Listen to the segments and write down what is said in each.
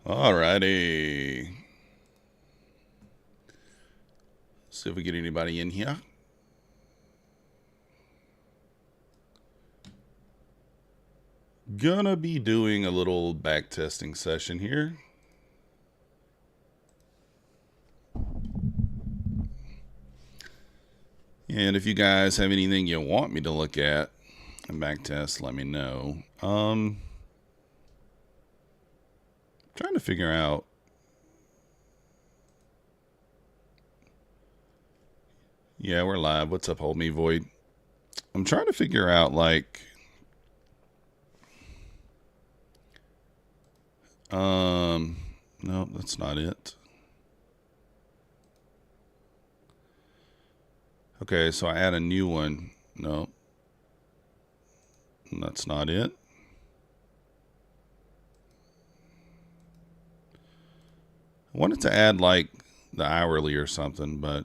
Alrighty. See if we get anybody in here. Gonna be doing a little back testing session here. And if you guys have anything you want me to look at and back test, let me know. Trying to figure out. Yeah, we're live. What's up, Hold Me Void? I'm trying to figure out, like, no, that's not it. Okay, so I add a new one. No, that's not it. I wanted to add like the hourly or something, but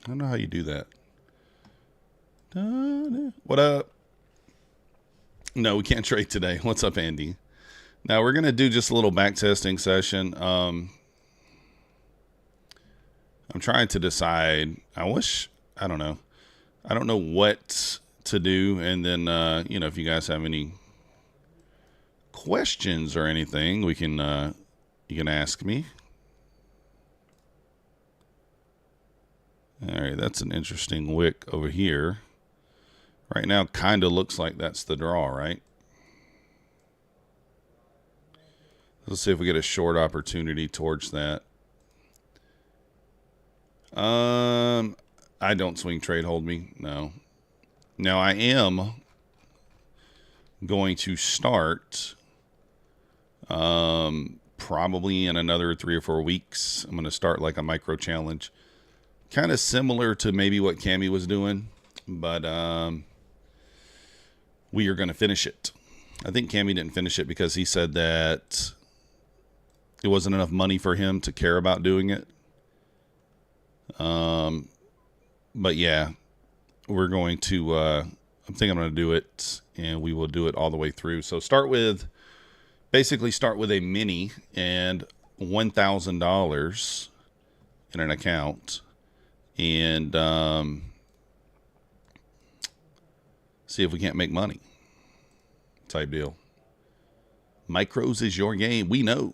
I don't know how you do that. What up? No, we can't trade today. What's up, Andy? Now we're gonna do just a little back testing session. I'm trying to decide. I don't know. I don't know what to do. And then, you know, if you guys have any questions or anything, we can, you can ask me. All right, that's an interesting wick over here. Right now, kind of looks like that's the draw, right? Let's see if we get a short opportunity towards that. I don't swing trade hold me. No. Now I am going to start probably in another 3 or 4 weeks. I'm going to start like a micro challenge. Kind of similar to maybe what Cammy was doing, but we are going to finish it. I think Cammy didn't finish it because he said that it wasn't enough money for him to care about doing it. But yeah, we're going to, I think I'm going to do it, and we will do it all the way through. So basically start with a mini and $1,000 in an account, and see if we can't make money type deal. Micros is your game. We know.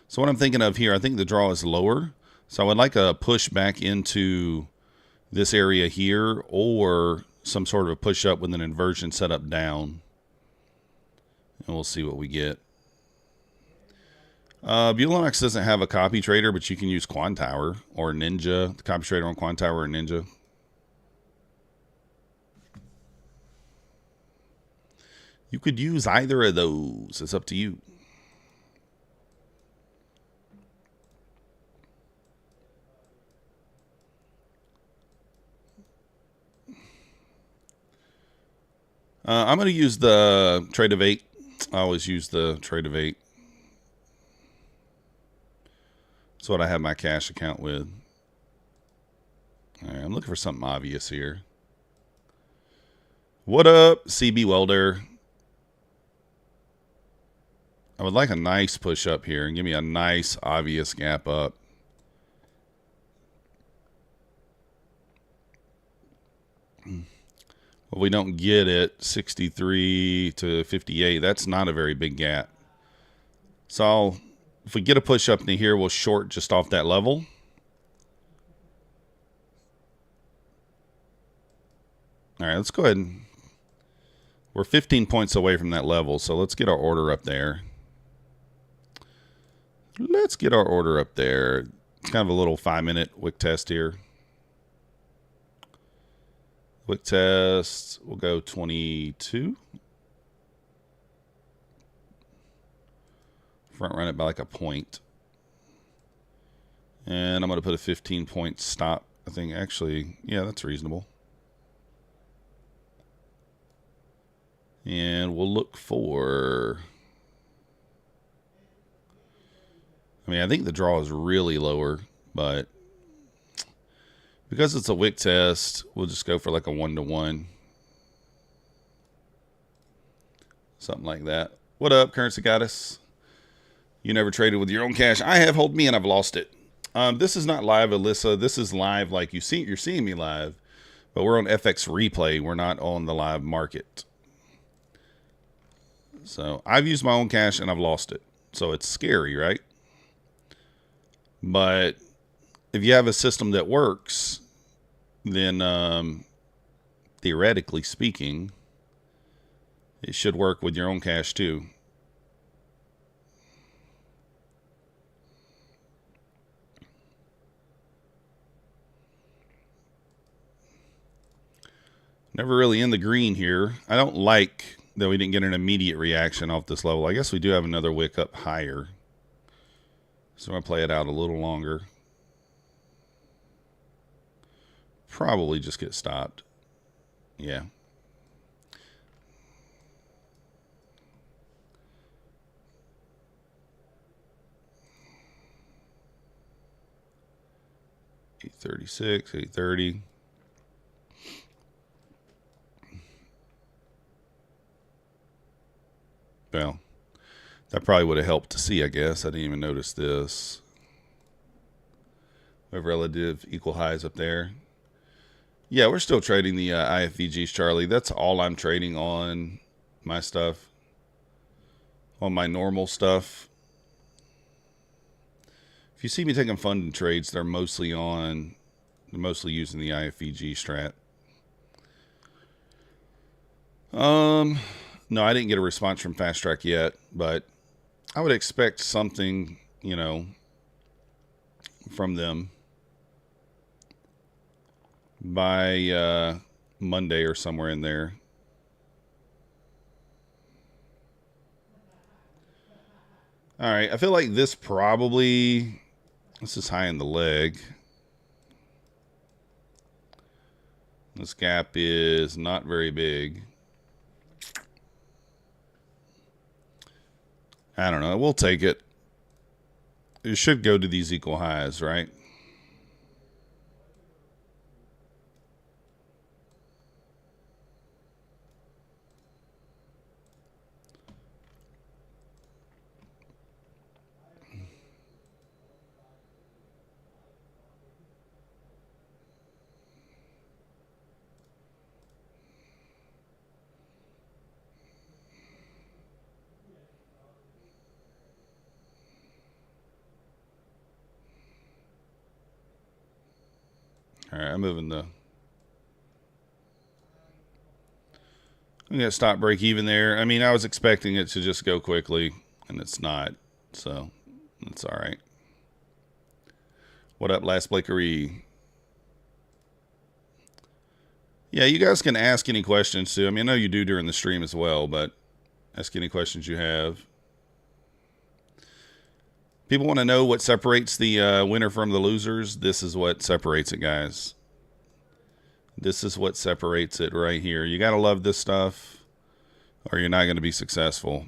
So what I'm thinking of here, I think the draw is lower. So I would like a push back into this area here, or some sort of a push up with an inversion set up down. And we'll see what we get. Bulenox doesn't have a copy trader, but you can use Quantower or Ninja. The copy trader on Quantower or Ninja. You could use either of those. It's up to you. I'm going to use the trade of 8. I always use the trade of 8. That's what I have my cash account with. All right, I'm looking for something obvious here. What up, CB Welder? I would like a nice push up here and give me a nice obvious gap up. Well, we don't get it, 63 to 58. That's not a very big gap. So if we get a push up in here, we'll short just off that level. All right, let's go ahead. We're 15 points away from that level, so let's get our order up there. Let's get our order up there. It's kind of a little 5-minute wick test here. Wick test, we'll go 22. Front run it by like a point. And I'm going to put a 15-point stop. I think actually, yeah, that's reasonable. And we'll look for, I mean, I think the draw is really lower, but because it's a wick test, we'll just go for like a 1-to-1. Something like that. What up, Currency Goddess? You never traded with your own cash. I have. Hold me, and I've lost it. This is not live, Alyssa. This is live like you're seeing me live. But we're on FX replay. We're not on the live market. So I've used my own cash and I've lost it. So it's scary, right? But if you have a system that works, then theoretically speaking, it should work with your own cash too. Never really in the green here. I don't like that we didn't get an immediate reaction off this level. I guess we do have another wick up higher. So I'm going to play it out a little longer. Probably just get stopped. Yeah. $8.36, $8.30. Well, that probably would have helped to see, I guess. I didn't even notice this. We have relative equal highs up there. Yeah, we're still trading the IFVGs, Charlie. That's all I'm trading on my stuff. On my normal stuff. If you see me taking funded trades, they're mostly using the IFVG strat. No, I didn't get a response from Fast Track yet, but I would expect something, you know, from them by Monday or somewhere in there. All right, I feel like this is high in the leg. This gap is not very big. I don't know. We'll take it. It should go to these equal highs, right? All right, I'm moving I'm going to stop break even there. I mean, I was expecting it to just go quickly, and it's not. So, that's all right. What up, Last Blakery? Yeah, you guys can ask any questions, too. I mean, I know you do during the stream as well, but ask any questions you have. People want to know what separates the winner from the losers. This is what separates it, guys. This is what separates it right here. You got to love this stuff or you're not going to be successful.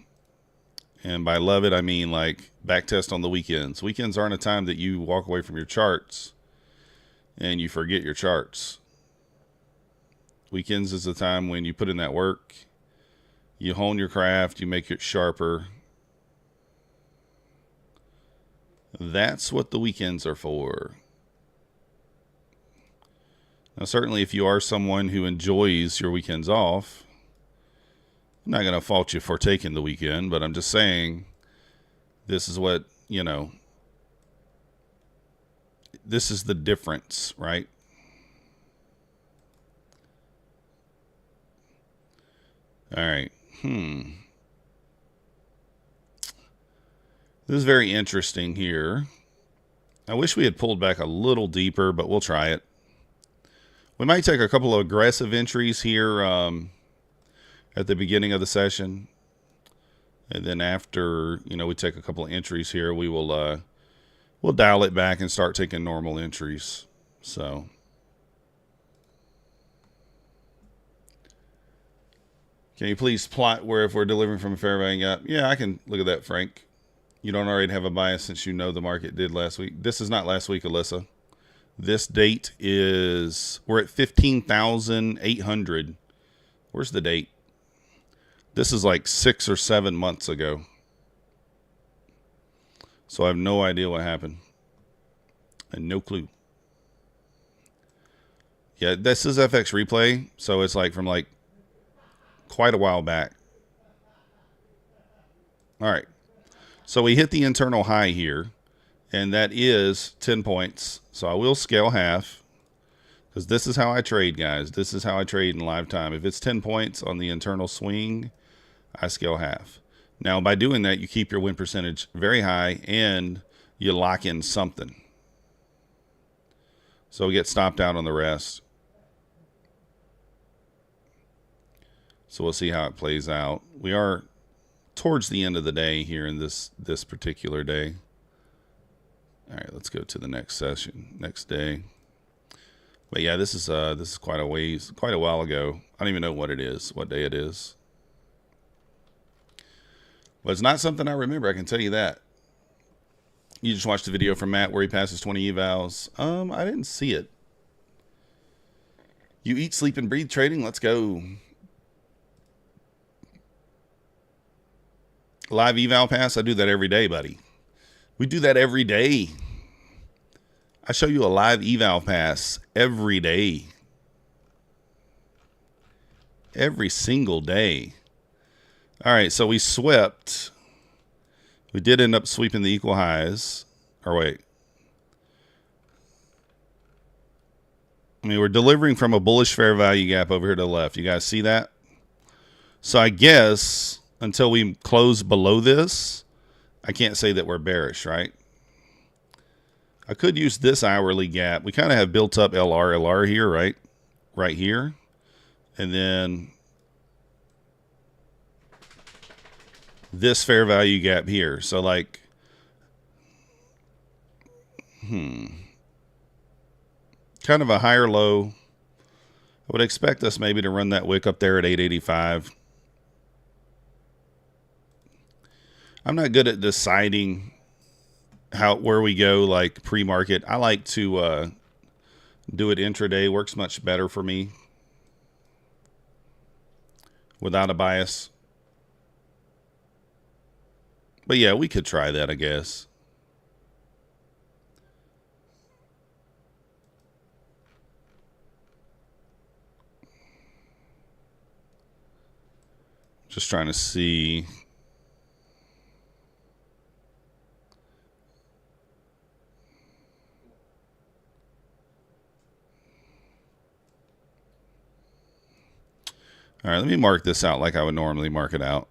And by love it, I mean like backtest on the weekends. Weekends aren't a time that you walk away from your charts and you forget your charts. Weekends is the time when you put in that work, you hone your craft, you make it sharper. That's what the weekends are for. Now, certainly if you are someone who enjoys your weekends off, I'm not going to fault you for taking the weekend, but I'm just saying this is what, you know, this is the difference, right? All right. This is very interesting here. I wish we had pulled back a little deeper, but we'll try it. We might take a couple of aggressive entries here at the beginning of the session. And then after, you know, we take a couple of entries here, we will we'll dial it back and start taking normal entries. So can you please plot where if we're delivering from a fair value gap? Yeah, I can look at that, Frank. You don't already have a bias since you know the market did last week. This is not last week, Alyssa. This date is, we're at 15,800. Where's the date? This is like 6 or 7 months ago. So I have no idea what happened. And no clue. Yeah, this is FX replay, so it's like from like quite a while back. All right. So we hit the internal high here, and that is 10 points. So I will scale half, because this is how I trade, guys. This is how I trade in live time. If it's 10 points on the internal swing, I scale half. Now, by doing that, you keep your win percentage very high, and you lock in something. So we get stopped out on the rest. So we'll see how it plays out. We are towards the end of the day here in this particular day. All right, let's go to the next session, next day. But yeah, this is quite a while ago. I don't even know what it is, what day it is. But it's not something I remember, I can tell you that. You just watched the video from Matt where he passes 20 evals. I didn't see it. You eat, sleep, and breathe trading. Let's go. Live eval pass. I do that every day, buddy. We do that every day. I show you a live eval pass every day. Every single day. All right, so we swept. We did end up sweeping the equal highs. Or wait. I mean, we're delivering from a bullish fair value gap over here to the left. You guys see that? So I guess until we close below this, I can't say that we're bearish, right? I could use this hourly gap. We kind of have built up LR here, right? Right here. And then this fair value gap here. So like, kind of a higher low. I would expect us maybe to run that wick up there at 885. I'm not good at deciding where we go like pre-market. I like to do it intraday. Works much better for me without a bias. But yeah, we could try that, I guess. Just trying to see. All right, let me mark this out like I would normally mark it out.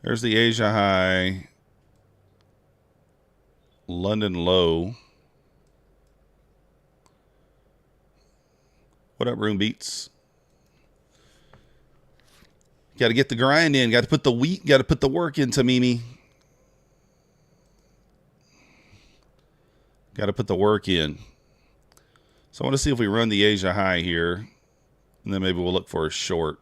There's the Asia high, London low. What up, Room Beats? Got to get the grind in. Got to put the wheat. Got to put the work into Mimi. Got to put the work in. So I want to see if we run the Asia high here, and then maybe we'll look for a short.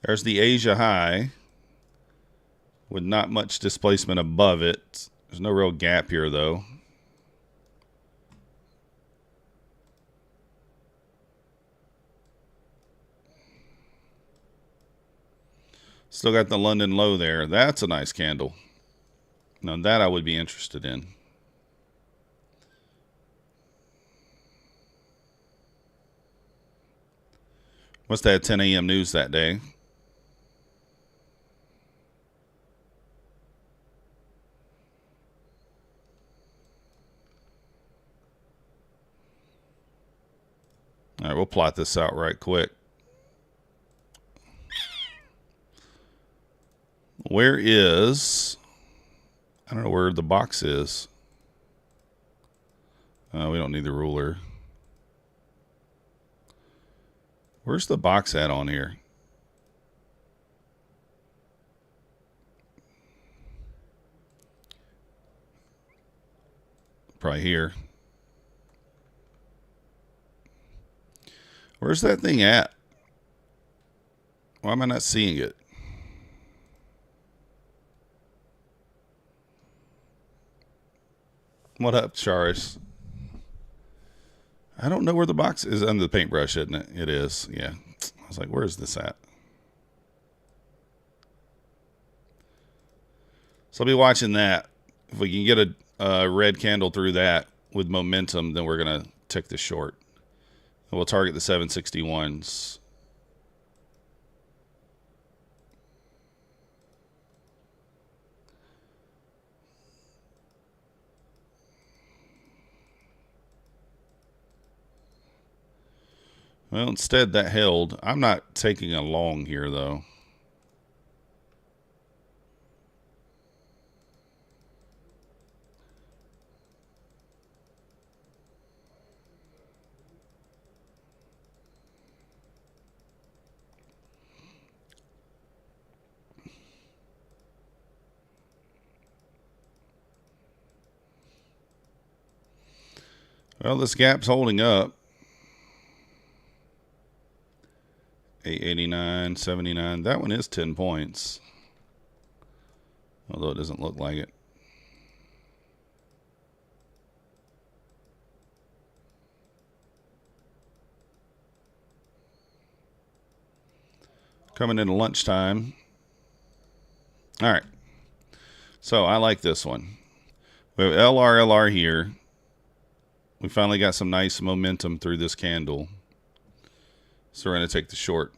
There's the Asia high with not much displacement above it. There's no real gap here, though. Still got the London low there. That's a nice candle. Now that I would be interested in. Must have had 10 a.m. news that day. All right, we'll plot this out right quick. Where is... I don't know where the box is. We don't need the ruler. Where's the box at on here? Probably here. Where's that thing at? Why am I not seeing it? What up, Charis? I don't know where the box is. Under the paintbrush, isn't it? It is. Yeah. I was like, where is this at? So I'll be watching that. If we can get a red candle through that with momentum, then we're going to tick the short. And we'll target the 761s. Well, instead that held. I'm not taking a long here, though. Well, this gap's holding up. 889, 79. That one is 10 points. Although it doesn't look like it. Coming into lunchtime. All right. So I like this one. We have LR here. We finally got some nice momentum through this candle. So we're going to take the short.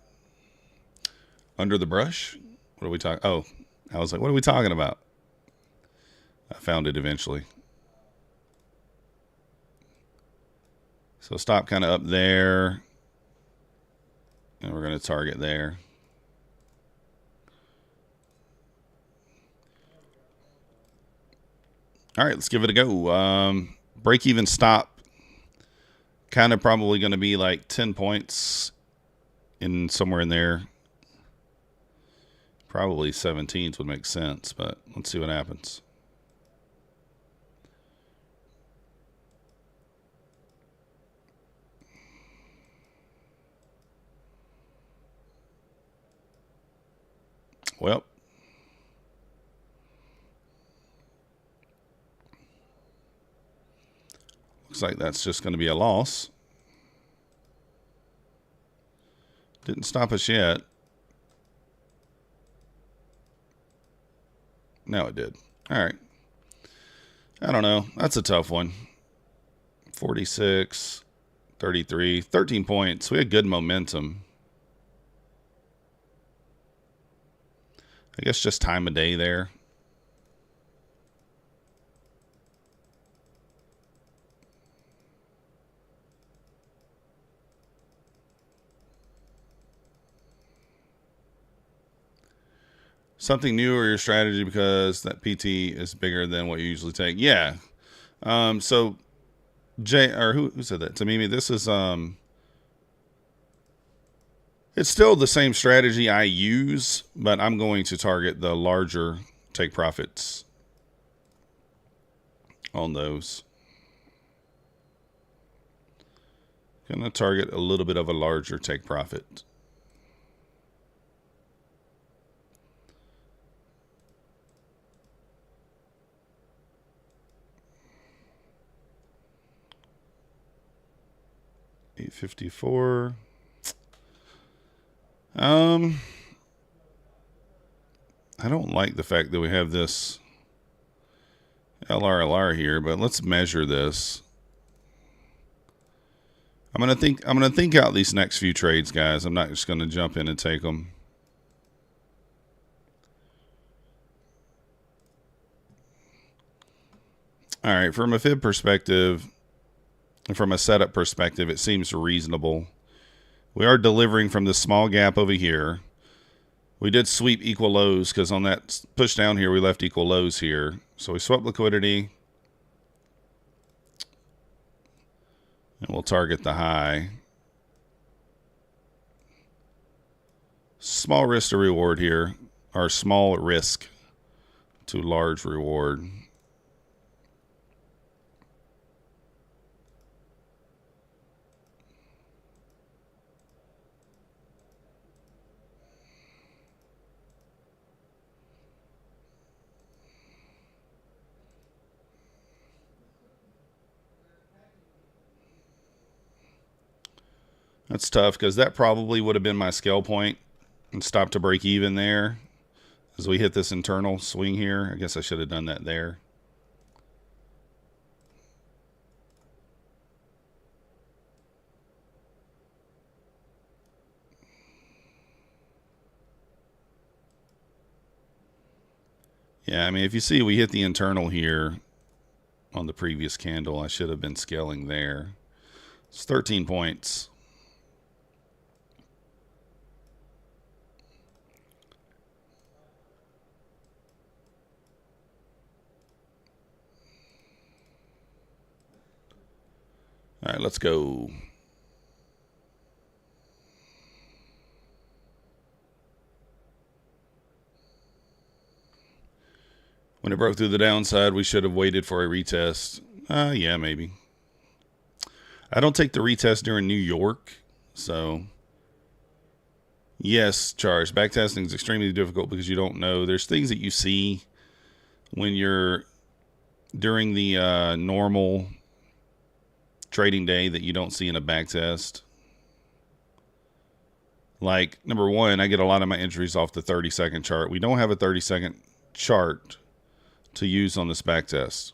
Under the brush? What are we talking? Oh, I was like, what are we talking about? I found it eventually. So stop kind of up there. And we're going to target there. All right, let's give it a go. Break even stop. Kind of probably going to be like 10 points in somewhere in there. Probably 17s would make sense, but let's see what happens. Well, looks like that's just going to be a loss. Didn't stop us yet. No, it did. All right. I don't know. That's a tough one. 46, 33, 13 points. We had good momentum. I guess just time of day there. Something new or your strategy because that PT is bigger than what you usually take. Yeah. So Jay, or who said that? Tamimi, this is it's still the same strategy I use, but I'm going to target the larger take profits on those. Gonna target a little bit of a larger take profit. $8.54. I don't like the fact that we have this LRLR here, but let's measure this. I'm gonna think out these next few trades, guys. I'm not just gonna jump in and take them. All right, from a fib perspective, and from a setup perspective, it seems reasonable. We are delivering from this small gap over here. We did sweep equal lows because on that push down here, we left equal lows here. So we swept liquidity. And we'll target the high. Small risk to reward here. Or small risk to large reward. That's tough because that probably would have been my scale point and stopped to break even there. as we hit this internal swing here. I guess I should have done that there. Yeah, I mean, if you see we hit the internal here on the previous candle, I should have been scaling there. It's 13 points. All right, let's go. When it broke through the downside, we should have waited for a retest. Yeah, maybe. I don't take the retest during New York, so yes, Charles. Backtesting is extremely difficult because you don't know. There's things that you see when you're during the normal trading day that you don't see in a backtest. Like, number one, I get a lot of my entries off the 30-second chart. We don't have a 30-second chart to use on this backtest.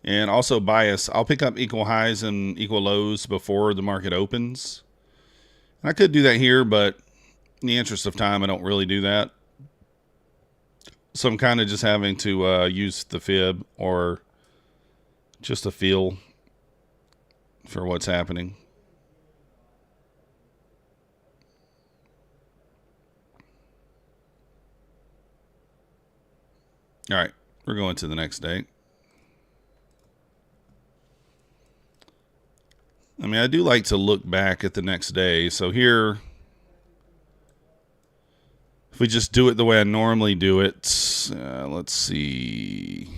And also bias. I'll pick up equal highs and equal lows before the market opens. I could do that here, but in the interest of time, I don't really do that. So I'm kind of just having to use the fib or just a feel for what's happening. All right, we're going to the next day. I mean, I do like to look back at the next day. So here, if we just do it the way I normally do it, let's see.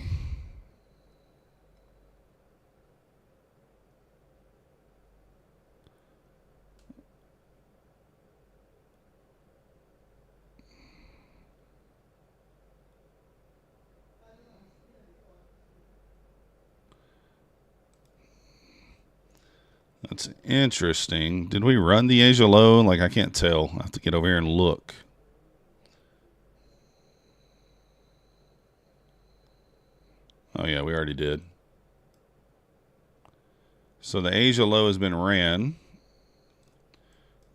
That's interesting. Did we run the Asia low? Like, I can't tell. I have to get over here and look. Oh, yeah, we already did. So the Asia low has been ran.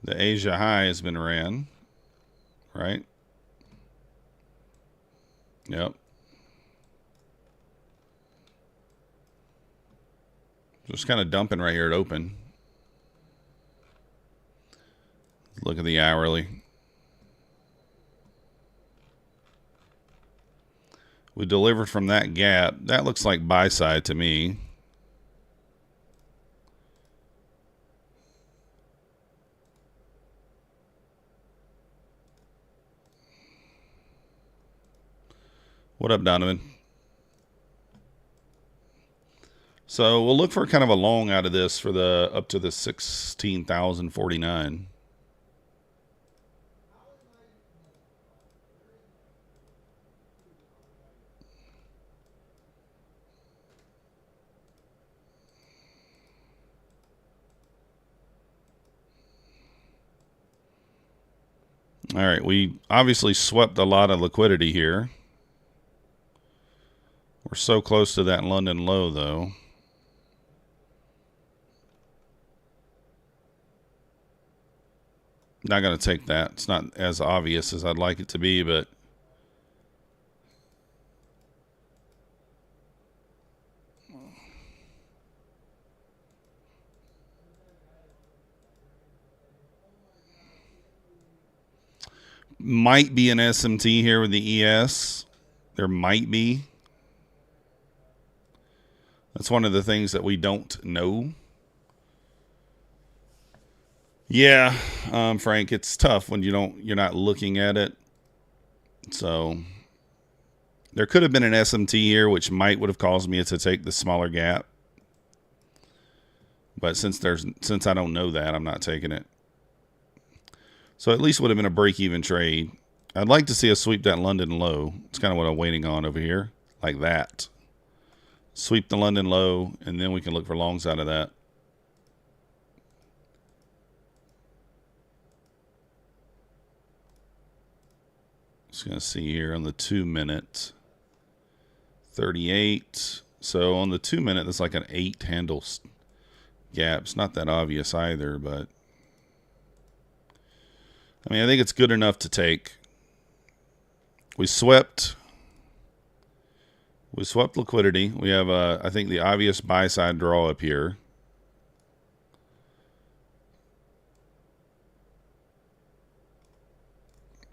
The Asia high has been ran. Right? Yep. Just kind of dumping right here at open. Look at the hourly. We delivered from that gap. That looks like buy side to me. What up, Donovan? So we'll look for kind of a long out of this for the up to the 16,049. All right, we obviously swept a lot of liquidity here. We're so close to that London low, though. Not going to take that. It's not as obvious as I'd like it to be, but might be an SMT here with the ES. There might be. That's one of the things that we don't know. Yeah, Frank, it's tough when you're not looking at it. So there could have been an SMT here, which would have caused me to take the smaller gap. But since I don't know that, I'm not taking it. So at least would have been a break-even trade. I'd like to see us sweep that London low. It's kind of what I'm waiting on over here, like that. Sweep the London low, and then we can look for longs out of that. Just going to see here on the 2 minute. 38. So on the 2 minute, that's like an 8 handle gap. It's not that obvious either, but I mean, I think it's good enough to take. We swept liquidity. We have, I think, the obvious buy side draw up here.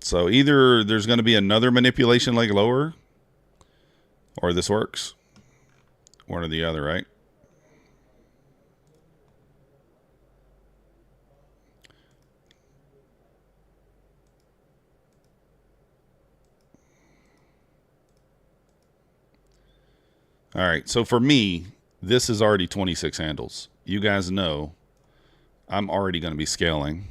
So either there's going to be another manipulation leg lower, or this works. One or the other, right? All right, so for me, this is already 26 handles. You guys know I'm already going to be scaling.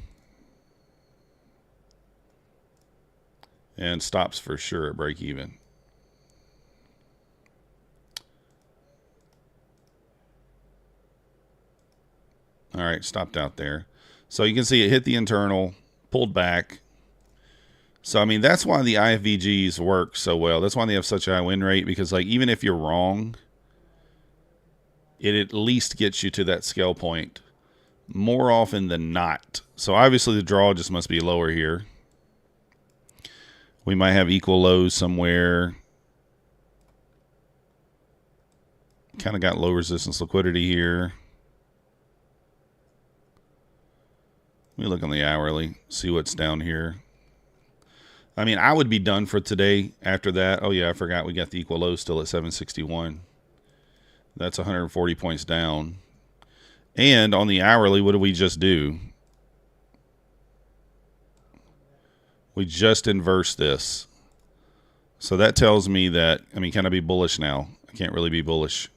And stops for sure at break even. All right, stopped out there. So you can see it hit the internal, pulled back. So, I mean, that's why the IFVGs work so well. That's why they have such a high win rate, because, like, even if you're wrong, it at least gets you to that scale point more often than not. So, obviously, the draw just must be lower here. We might have equal lows somewhere. Kind of got low resistance liquidity here. Let me look on the hourly, see what's down here. I mean, I would be done for today after that. Oh, yeah, I forgot we got the equal low still at 761. That's 140 points down. And on the hourly, what did we just do? We just inversed this. So that tells me that, I mean, can I be bullish now? I can't really be bullish.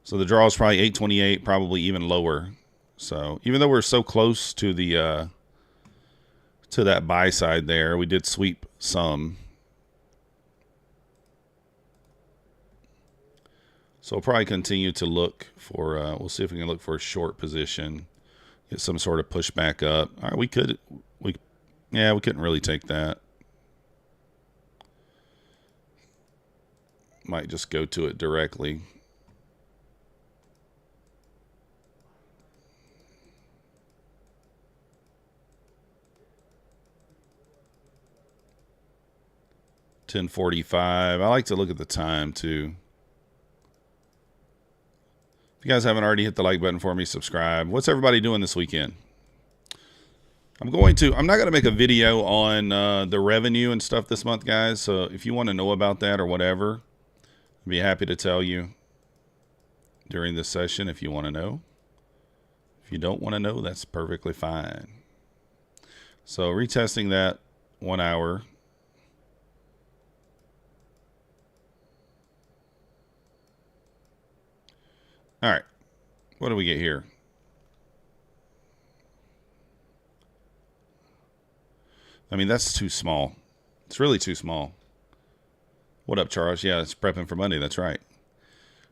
So the draw is probably 828, probably even lower. So even though we're so close to the to that buy side there, we did sweep some. So we'll probably continue to look for, we'll see if we can look for a short position, get some sort of pushback up. All right, yeah, we couldn't really take that. Might just go to it directly. $10.45. I like to look at the time too. If you guys haven't already hit the like button for me, subscribe. What's everybody doing this weekend? I'm not going to make a video on the revenue and stuff this month, guys. So if you want to know about that or whatever, I'd be happy to tell you during this session if you want to know. If you don't want to know, that's perfectly fine. So retesting that 1 hour. All right. What do we get here? I mean, that's too small. It's really too small. What up, Charles? Yeah, it's prepping for Monday. That's right.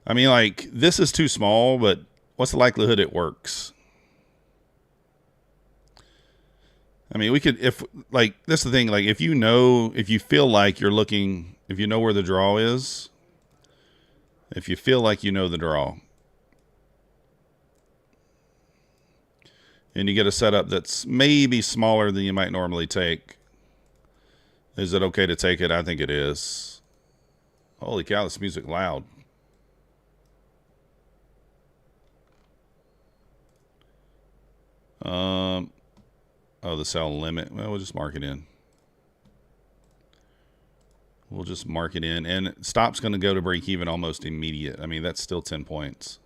I mean, like, this is too small, but what's the likelihood it works? I mean, we could, if, like, that's the thing. Like, if you feel like you're looking, if you know where the draw is, if you feel like you know the draw, and you get a setup that's maybe smaller than you might normally take, is it okay to take it? I think it is. Holy cow, this music loud. Oh, the sell limit. Well, we'll just mark it in. We'll just mark it in. And stop's going to go to break even almost immediate. I mean, that's still 10 points.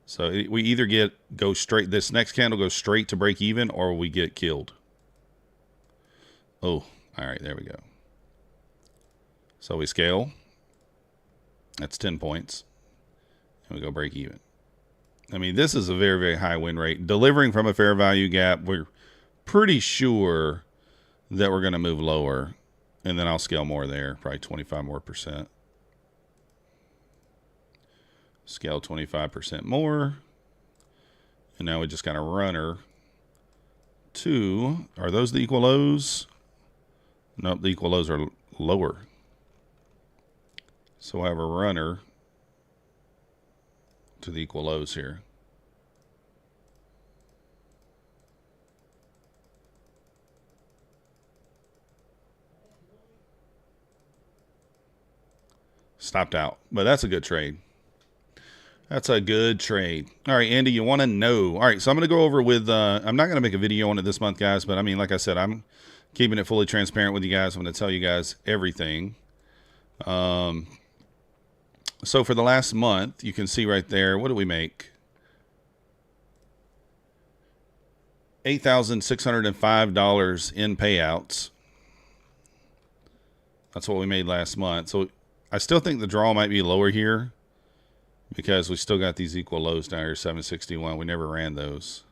So we either go straight, this next candle goes straight to break even, or we get killed. Oh, all right, there we go. So we scale. That's 10 points. And we go break even. I mean, this is a very, very high win rate. Delivering from a fair value gap, we're pretty sure that we're going to move lower. And then I'll scale more there, probably 25% more. Scale 25% more. And now we just got a runner to, are those the equal lows? Nope, the equal lows are lower. So I have a runner to the equal lows here. Stopped out, but that's a good trade. That's a good trade. All right, Andy, you want to know. All right, so I'm going to go over with, I'm not going to make a video on it this month, guys, but I mean, like I said, I'm keeping it fully transparent with you guys. I'm going to tell you guys everything. So for the last month, you can see right there, what do we make? $8,605 in payouts. That's what we made last month. So I still think the draw might be lower here because we still got these equal lows down here, 761. We never ran those.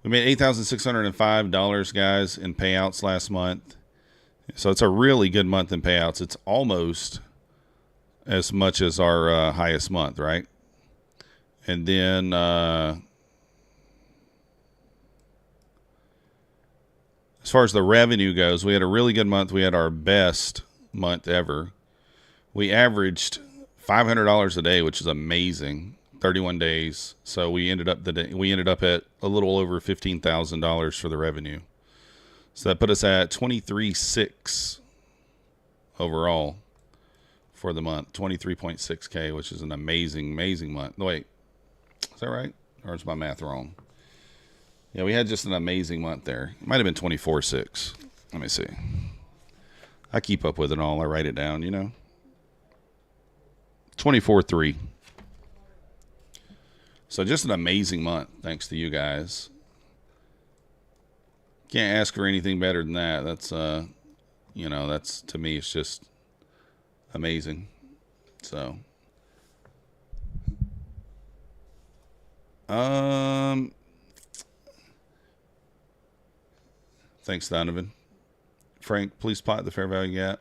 We made $8,605, guys, in payouts last month. So it's a really good month in payouts. It's almost as much as our highest month, right? And then as far as the revenue goes, we had a really good month. We had our best month ever. We averaged $500 a day, which is amazing. 31 days. So we ended up at a little over $15,000 for the revenue. So that put us at 23.6 overall for the month. 23.6K, which is an amazing, amazing month. Wait, is that right? Or is my math wrong? Yeah, we had just an amazing month there. It might have been 24.6. Let me see. I keep up with it all. I write it down, you know. 24.3. So just an amazing month, thanks to you guys. Can't ask for anything better than that. That's, you know, that's, to me, it's just amazing. So, thanks, Donovan. Frank, please plot the fair value gap.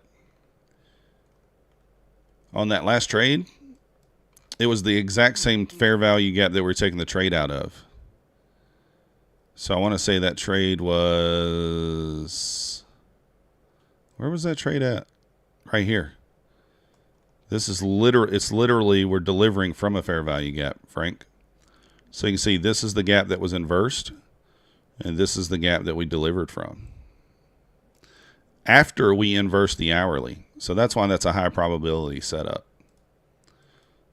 On that last trade, it was the exact same fair value gap that we're taking the trade out of. So I want to say that trade was... Where was that trade at? Right here. This is literally we're delivering from a fair value gap, Frank. So you can see this is the gap that was inversed, and this is the gap that we delivered from after we inverse the hourly. So that's why that's a high probability setup.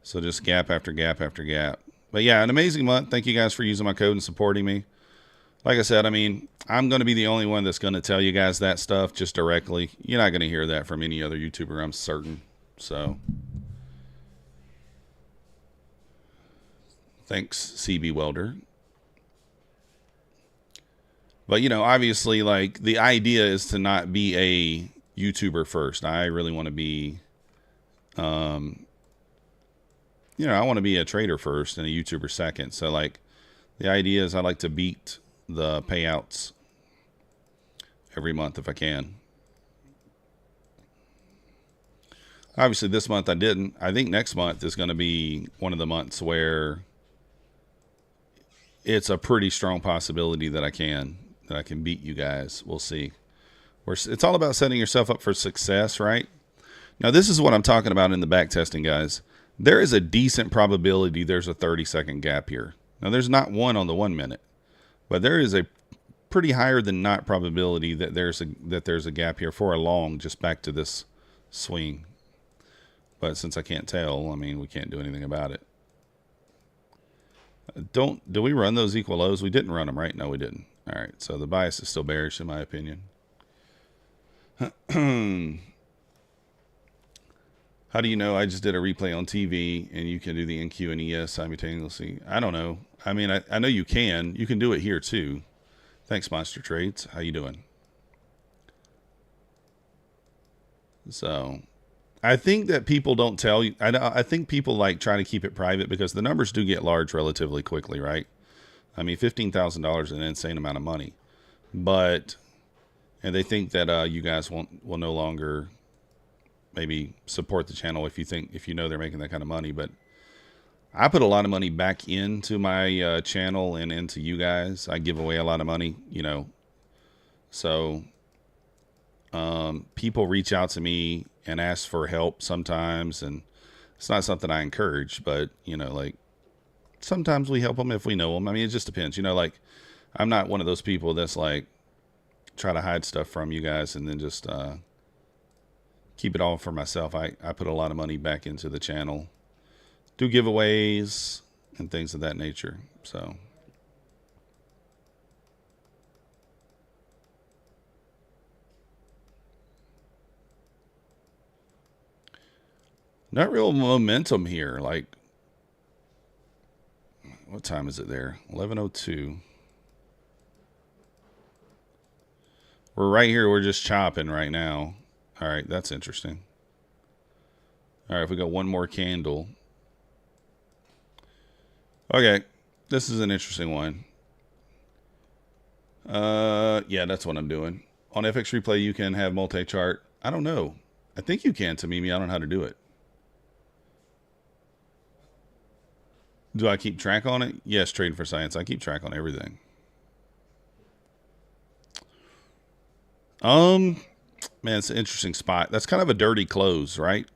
So just gap after gap after gap. But yeah, an amazing month. Thank you guys for using my code and supporting me. Like I said, I mean, I'm going to be the only one that's going to tell you guys that stuff just directly. You're not going to hear that from any other YouTuber, I'm certain. So thanks, CB Welder. But, you know, obviously, like, the idea is to not be a YouTuber first. I really want to be, you know, I want to be a trader first and a YouTuber second. So, like, the idea is I like to beat the payouts every month if I can. Obviously, this month I didn't. I think next month is going to be one of the months where it's a pretty strong possibility that I can beat you guys. We'll see. It's all about setting yourself up for success, right? Now, this is what I'm talking about in the back testing, guys. There is a decent probability there's a 30-second gap here. Now, there's not one on the 1 minute, but there is a pretty higher than not probability that there's a gap here for a long, just back to this swing. But since I can't tell, I mean, we can't do anything about it. Do we run those equal lows? We didn't run them, right? No, we didn't. All right, so the bias is still bearish in my opinion. How do you know I just did a replay on TV and you can do the NQ and ES simultaneously? I don't know. I mean, I know you can. You can do it here too. Thanks, Monster Trades. How you doing? So, I think that people don't tell you. I think people like try to keep it private because the numbers do get large relatively quickly, right? I mean, $15,000 is an insane amount of money, and they think that you guys will no longer maybe support the channel if you know they're making that kind of money. But I put a lot of money back into my channel and into you guys. I give away a lot of money, you know. So People reach out to me and ask for help sometimes, and it's not something I encourage, but, you know, like, sometimes we help them if we know them. I mean, it just depends. You know, like, I'm not one of those people that's, like, try to hide stuff from you guys and then just keep it all for myself. I put a lot of money back into the channel, do giveaways and things of that nature. So not real momentum here. Like, what time is it there? 11:02. We're right here. We're just chopping right now. All right, that's interesting. All right, if we got one more candle. Okay, this is an interesting one. Yeah, that's what I'm doing. On FX Replay, you can have multi-chart. I don't know. I think you can, Tamimi. I don't know how to do it. Do I keep track on it? Yes, Trade for Science. I keep track on everything. Man, it's an interesting spot. That's kind of a dirty close, right?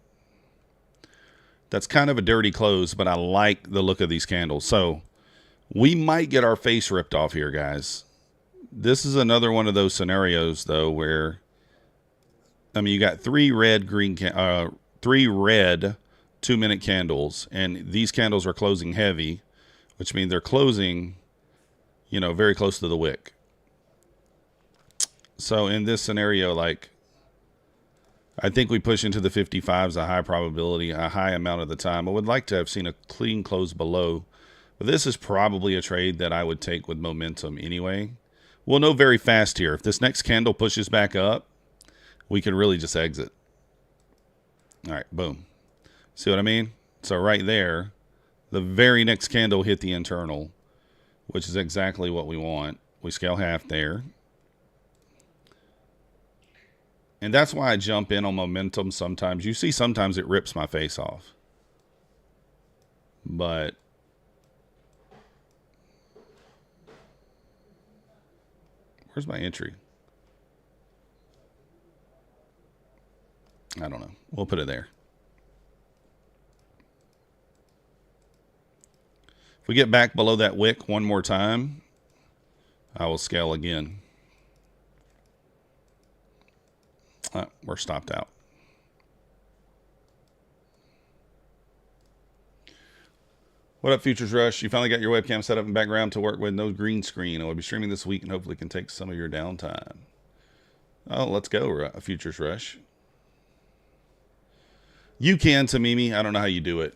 That's kind of a dirty close, but I like the look of these candles. So we might get our face ripped off here, guys. This is another one of those scenarios, though, where, I mean, you got three red 2-minute candles, and these candles are closing heavy, which means they're closing, you know, very close to the wick. So in this scenario, like, I think we push into the 55s, a high probability, a high amount of the time. I would like to have seen a clean close below, but this is probably a trade that I would take with momentum anyway. We'll know very fast here. If this next candle pushes back up, we can really just exit. All right, boom. See what I mean? So right there, the very next candle hit the internal, which is exactly what we want. We scale half there. And that's why I jump in on momentum sometimes. You see, sometimes it rips my face off. But where's my entry? I don't know. We'll put it there. If we get back below that wick one more time, I will scale again. We're stopped out. What up, Futures Rush? You finally got your webcam set up in background to work with, no green screen. I will be streaming this week and hopefully can take some of your downtime. Oh, let's go, Futures Rush. You can, Tamimi. I don't know how you do it.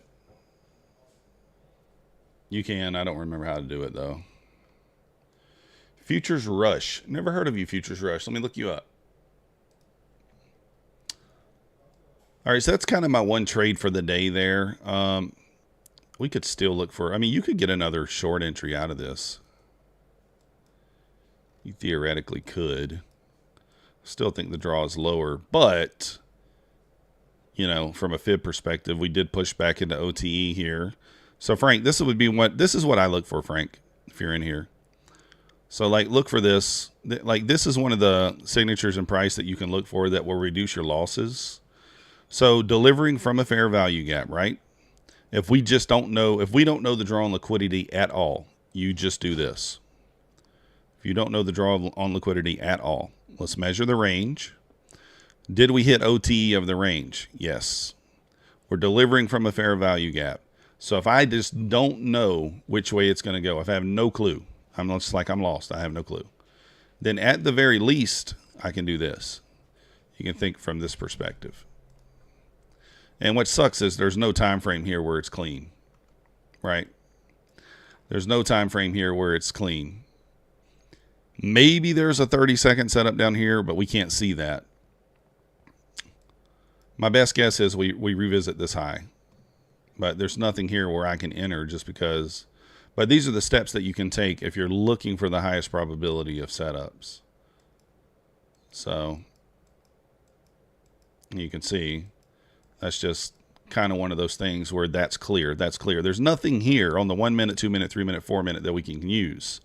You can. I don't remember how to do it, though. Futures Rush. Never heard of you, Futures Rush. Let me look you up. All right, so that's kind of my one trade for the day there. We could still look for, I mean, you could get another short entry out of this. You theoretically could. Still think the draw is lower, but, you know, from a fib perspective, we did push back into OTE here. So, Frank, this is what I look for, Frank, if you're in here. So, like, look for this. Like, this is one of the signatures and price that you can look for that will reduce your losses. So delivering from a fair value gap, right? If we don't know the draw on liquidity at all, you just do this. If you don't know the draw on liquidity at all, let's measure the range. Did we hit OTE of the range? Yes. We're delivering from a fair value gap. So if I just don't know which way it's going to go, if I have no clue, I'm just like, I'm lost. I have no clue. Then at the very least, I can do this. You can think from this perspective. And what sucks is there's no time frame here where it's clean, right? There's no time frame here where it's clean. Maybe there's a 30-second setup down here, but we can't see that. My best guess is we revisit this high. But there's nothing here where I can enter just because. But these are the steps that you can take if you're looking for the highest probability of setups. So you can see. That's just kind of one of those things where that's clear. That's clear. There's nothing here on the 1 minute, 2 minute, 3 minute, 4 minute that we can use.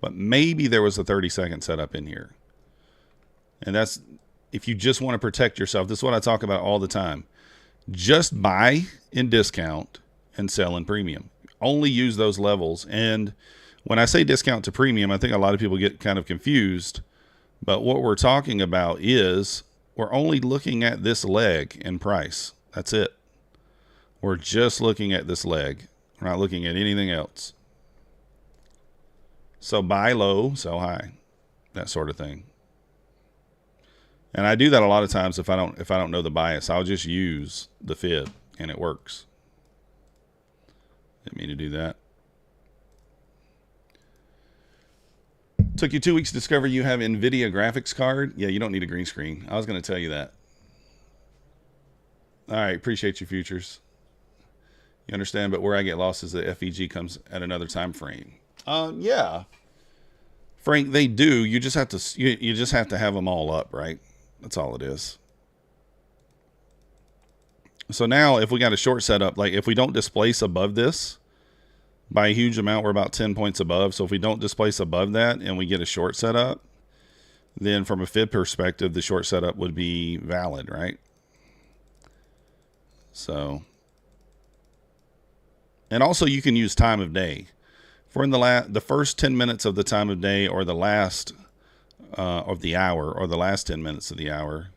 But maybe there was a 30-second setup in here. And if you just want to protect yourself, this is what I talk about all the time. Just buy in discount and sell in premium. Only use those levels. And when I say discount to premium, I think a lot of people get kind of confused. But what we're talking about is we're only looking at this leg in price. That's it. We're just looking at this leg. We're not looking at anything else. So buy low, sell high, that sort of thing. And I do that a lot of times if I don't know the bias. I'll just use the fib and it works. Didn't mean to do that. Took you 2 weeks to discover you have NVIDIA graphics card. Yeah, you don't need a green screen. I was going to tell you that. All right, appreciate you, futures. You understand, but where I get lost is that FEG comes at another time frame. Yeah, Frank, they do. You just have to you just have to have them all up, right? That's all it is. So now if we got a short setup, like if we don't displace above this by a huge amount, we're about 10 points above. So if we don't displace above that and we get a short setup, then from a fib perspective, the short setup would be valid, right? So, and also you can use time of day. If we're in the first 10 minutes of the time of day, or the last of the hour, or the last 10 minutes of the hour,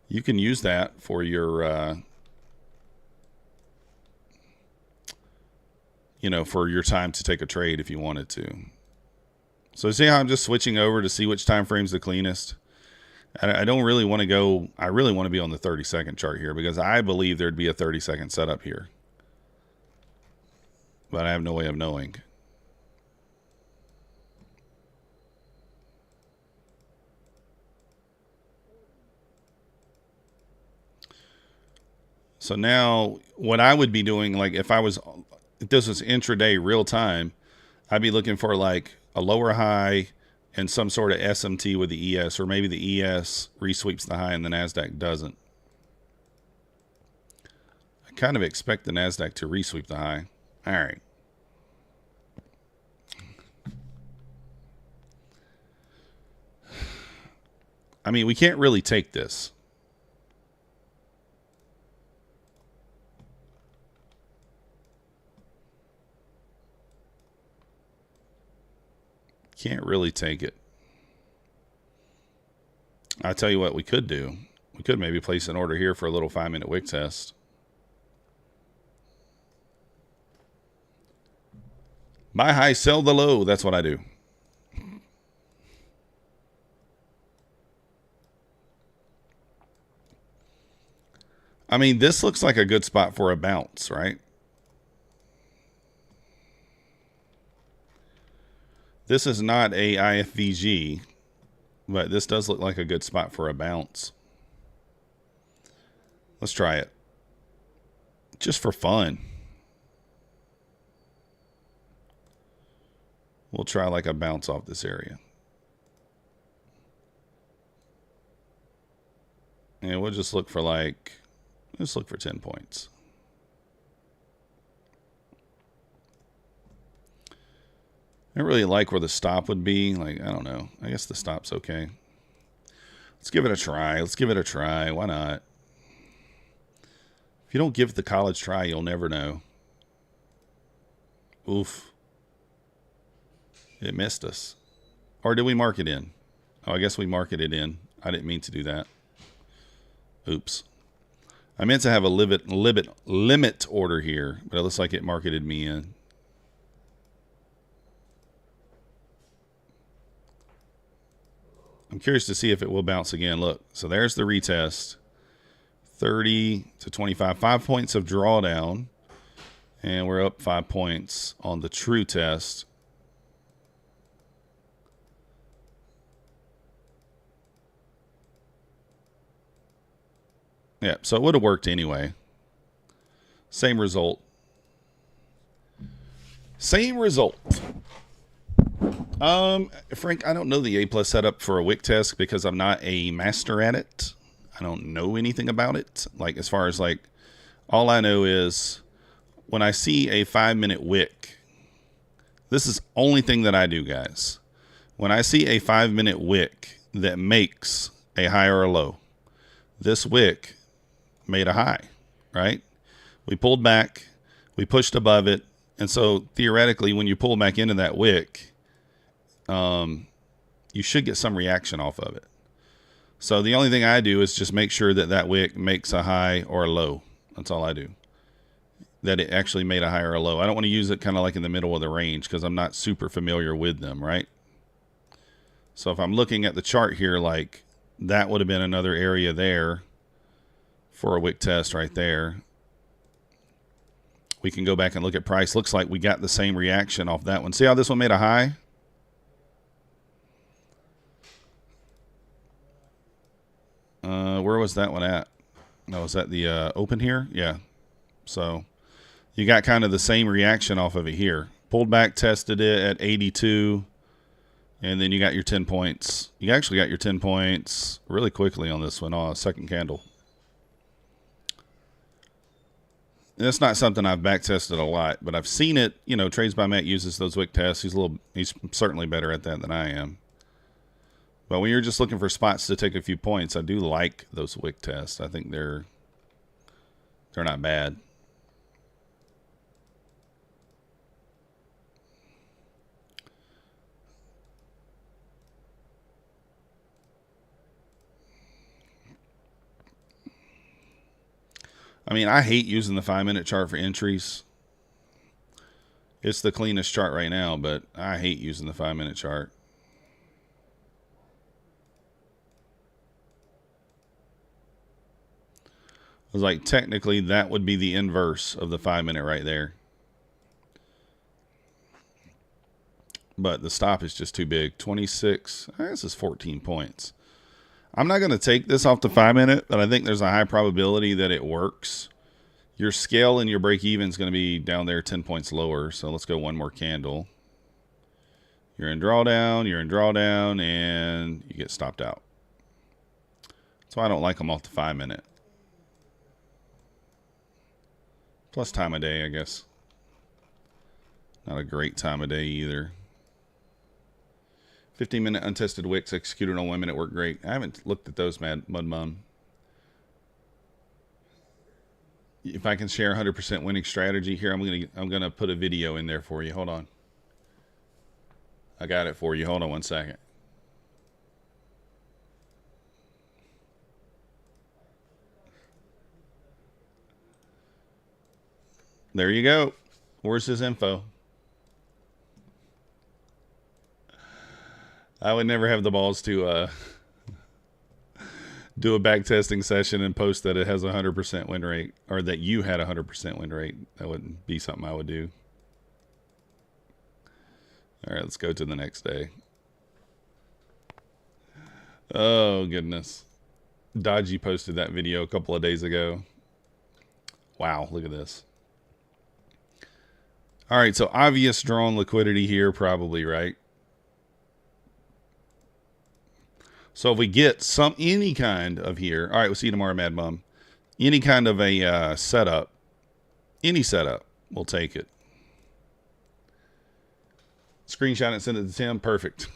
you can use that for your, for your time to take a trade if you wanted to. So see how I'm just switching over to see which time frame's the cleanest? I don't really want to go, I really want to be on the 30-second chart here because I believe there'd be a 30-second setup here. But I have no way of knowing. So now what I would be doing, like if this was intraday real time, I'd be looking for like a lower high and some sort of SMT with the ES, or maybe the ES resweeps the high and the Nasdaq doesn't. I kind of expect the Nasdaq to resweep the high. All right. I mean, we can't really take this. Can't really take it. I'll tell you what we could do. We could maybe place an order here for a little 5-minute wick test. Buy high, sell the low. That's what I do. I mean, this looks like a good spot for a bounce, right? This is not a IFVG, but this does look like a good spot for a bounce. Let's try it. Just for fun. We'll try like a bounce off this area. And we'll just look for like, let's look for 10 points. I don't really like where the stop would be. Like, I don't know. I guess the stop's okay. Let's give it a try. Let's give it a try. Why not? If you don't give the college try, you'll never know. Oof. It missed us. Or did we mark it in? Oh, I guess we marked it in. I didn't mean to do that. Oops. I meant to have a limit order here, but it looks like it marketed me in. I'm curious to see if it will bounce again. Look, so there's the retest. 30 to 25. 5 points of drawdown. And we're up 5 points on the true test. Yeah, so it would have worked anyway. Same result. Same result. Frank, I don't know the A+ setup for a wick test because I'm not a master at it. I don't know anything about it. Like, as far as like, all I know is when I see a 5-minute wick, this is the only thing that I do, guys. When I see a 5-minute wick that makes a high or a low. This wick made a high, right? We pulled back, we pushed above it, and so theoretically, when you pull back into that wick, you should get some reaction off of it. So the only thing I do is just make sure that that wick makes a high or a low. That's all I do. That it actually made a high or a low. I don't want to use it kind of like in the middle of the range because I'm not super familiar with them, right? So if I'm looking at the chart here, like that would have been another area there for a wick test right there. We can go back and look at price. Looks like we got the same reaction off that one. See how this one made a high? Where was that one at? No, was that the open here? Yeah. So you got kind of the same reaction off of it here. Pulled back, tested it at 82, and then you got your 10 points. You actually got your 10 points really quickly on this one, on a second candle. And it's not something I've back tested a lot, but I've seen it. You know, Trades by Matt uses those wick tests. He's certainly better at that than I am. But when you're just looking for spots to take a few points, I do like those wick tests. I think they're not bad. I mean, I hate using the 5-minute chart for entries. It's the cleanest chart right now, but I hate using the 5-minute chart. I was like, technically, that would be the inverse of the 5-minute right there. But the stop is just too big. 26. This is 14 points. I'm not going to take this off the 5-minute, but I think there's a high probability that it works. Your scale and your break-even is going to be down there 10 points lower. So let's go one more candle. You're in drawdown, and you get stopped out. That's why I don't like them off the 5-minute. Plus time of day, I guess. Not a great time of day either. 15-minute untested wicks executed on 1 minute work great. I haven't looked at those, Mud Mum. If I can share 100% winning strategy here, I'm gonna put a video in there for you. Hold on. I got it for you. Hold on one second. There you go. Where's his info? I would never have the balls to do a back testing session and post that it has a 100% win rate, or that you had a 100% win rate. That wouldn't be something I would do. All right, let's go to the next day. Oh, goodness. Dodgy posted that video a couple of days ago. Wow, look at this. All right, so obvious drawn liquidity here, probably, right? So if we get any kind of here, all right, we'll see you tomorrow, Mad Mum. Any kind of a setup, any setup, we'll take it. Screenshot it and send it to Tim. Perfect.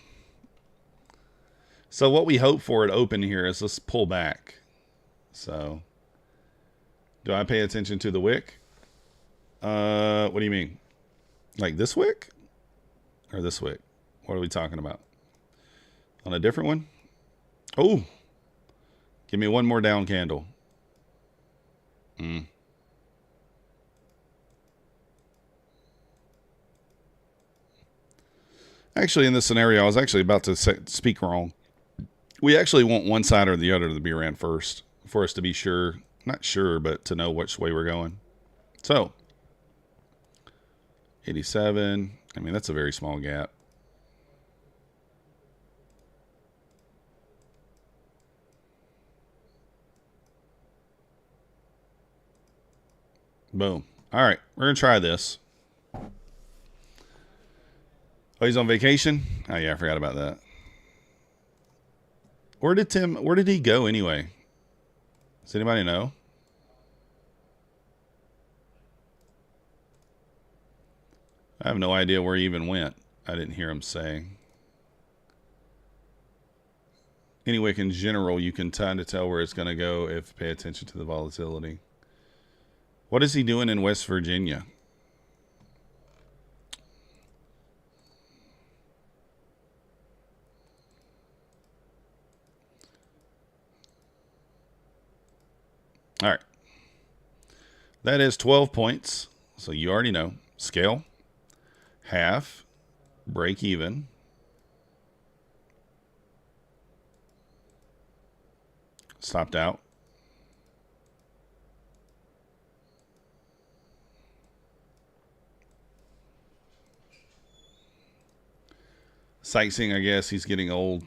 So what we hope for at open here is let's pull back. So do I pay attention to the wick? What do you mean? Like this wick? Or this wick? What are we talking about? On a different one? Oh, give me one more down candle. Actually, in this scenario, I was actually about to speak wrong. We actually want one side or the other to be ran first for us to be sure. Not sure, but to know which way we're going. So, 87. I mean, that's a very small gap. Boom. All right, we're going to try this. Oh, he's on vacation? Oh, yeah, I forgot about that. Where did he go anyway? Does anybody know? I have no idea where he even went. I didn't hear him say. any wick in general, you can kind of tell where it's going to go if pay attention to the volatility. What is he doing in West Virginia? All right. That is 12 points. So you already know. Scale, half, break even, stopped out, sightseeing. I guess he's getting old.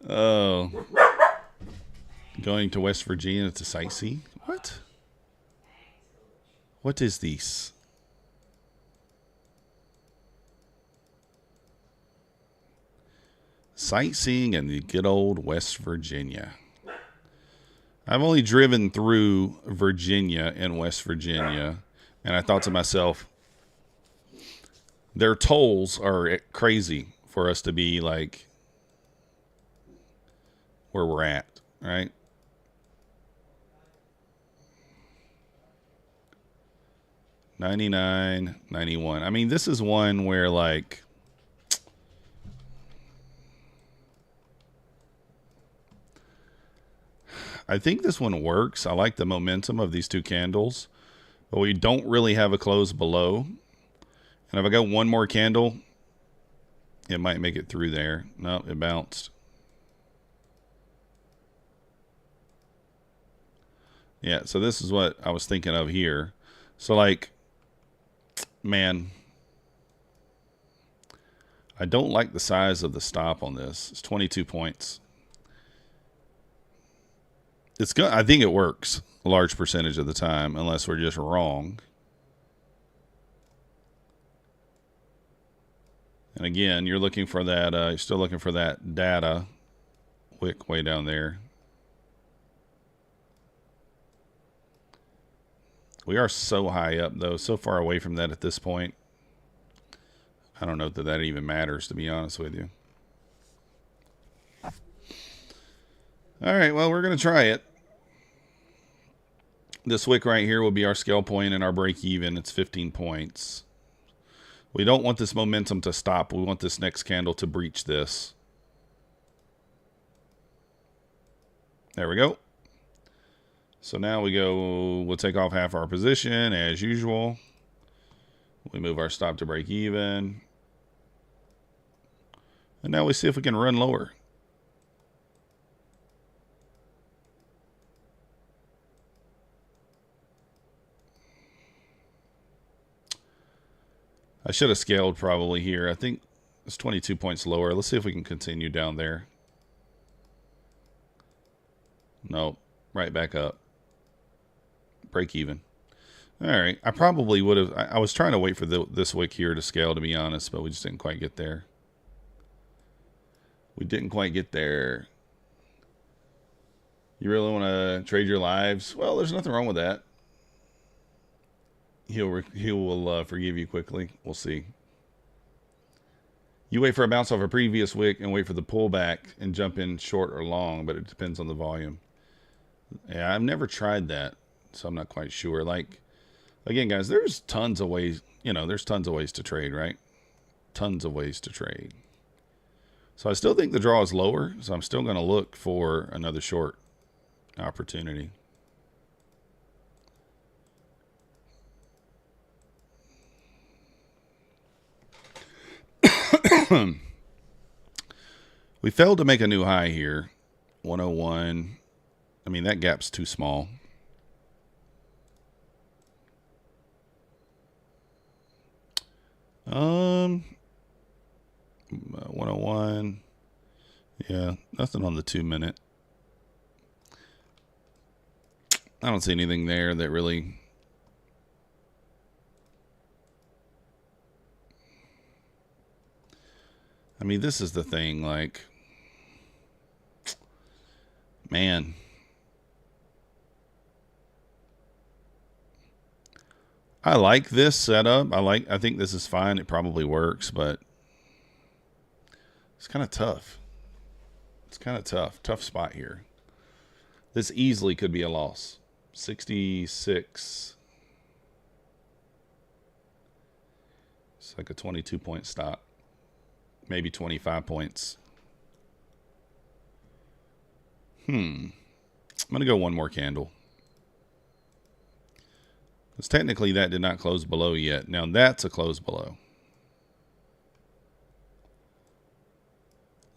Oh, going to West Virginia to sightsee. What? What is this? Sightseeing in the good old West Virginia. I've only driven through Virginia and West Virginia, and I thought to myself, their tolls are crazy for us to be like where we're at, right? $99, $91. I mean, this is one where like I think this one works. I like the momentum of these two candles, but we don't really have a close below. And if I got one more candle, it might make it through there. No, it bounced. Yeah, so this is what I was thinking of here. So like, man, I don't like the size of the stop on this. It's 22 points. It's good. I think it works a large percentage of the time, unless we're just wrong. And again, you're looking for that. You're still looking for that data wick way down there. We are so high up, though, so far away from that at this point. I don't know that that even matters, to be honest with you. All right, well, we're going to try it. This wick right here will be our scale point and our break even. It's 15 points. We don't want this momentum to stop. We want this next candle to breach this. There we go. So now we'll take off half our position as usual. We move our stop to break even. And now we see if we can run lower. I should have scaled probably here. I think it's 22 points lower. Let's see if we can continue down there. Nope. Right back up. Break even. All right. I probably would have. I was trying to wait for this wick here to scale, to be honest, but we just didn't quite get there. We didn't quite get there. You really want to trade your lives? Well, there's nothing wrong with that. He will forgive you quickly. We'll see. You wait for a bounce off a previous wick and wait for the pullback and jump in short or long, but it depends on the volume. Yeah, I've never tried that, so I'm not quite sure. Like, again, guys, there's tons of ways. You know, there's tons of ways to trade, right? Tons of ways to trade. So I still think the draw is lower, so I'm still going to look for another short opportunity. We failed to make a new high here. 101. I mean, that gap's too small. Um, 101. Yeah, nothing on the 2 minute. I don't see anything there that really. I mean, this is the thing, like, man. I like this setup. I think this is fine. It probably works, but it's kind of tough. It's kind of tough spot here. This easily could be a loss. 66. It's like a 22-point stop. Maybe 25 points. I'm going to go one more candle. Because technically that did not close below yet. Now that's a close below.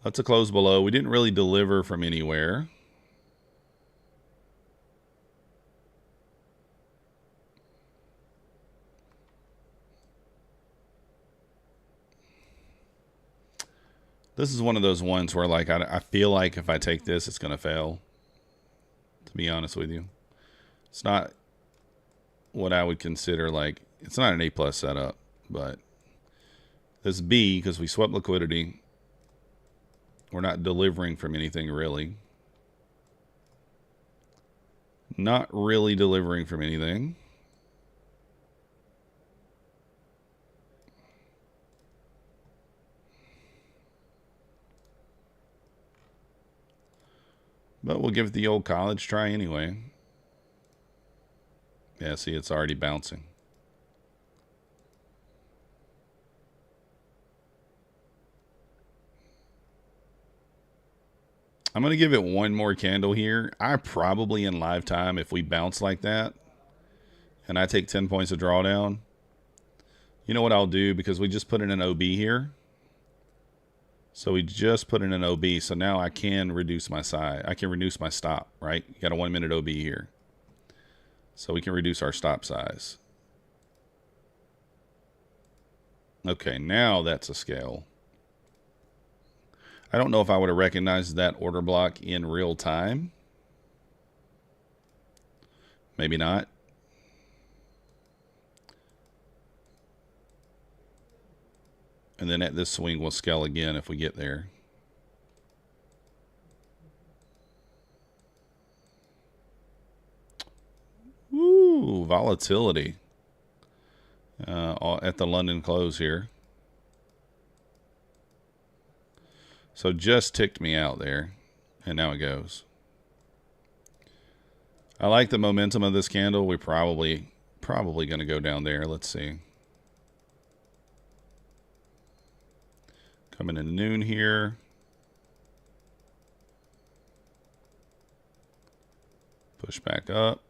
That's a close below. We didn't really deliver from anywhere. This is one of those ones where, like, I feel like if I take this, it's going to fail. To be honest with you. It's not what I would consider, like, it's not an A+ setup, but this B, because we swept liquidity, we're not delivering from anything really. Not really delivering from anything. But we'll give it the old college try anyway. Yeah, see, it's already bouncing. I'm going to give it one more candle here. I probably in live time, if we bounce like that, and I take 10 points of drawdown, you know what I'll do? Because we just put in an OB here. So we just put in an OB, so now I can reduce my size. I can reduce my stop, right? You got a 1 minute OB here. So we can reduce our stop size. Okay, now that's a scale. I don't know if I would have recognized that order block in real time. Maybe not. And then at this swing, we'll scale again if we get there. Ooh, volatility at the London close here. So just ticked me out there, and now it goes. I like the momentum of this candle. We're probably going to go down there. Let's see. Coming in noon here. Push back up.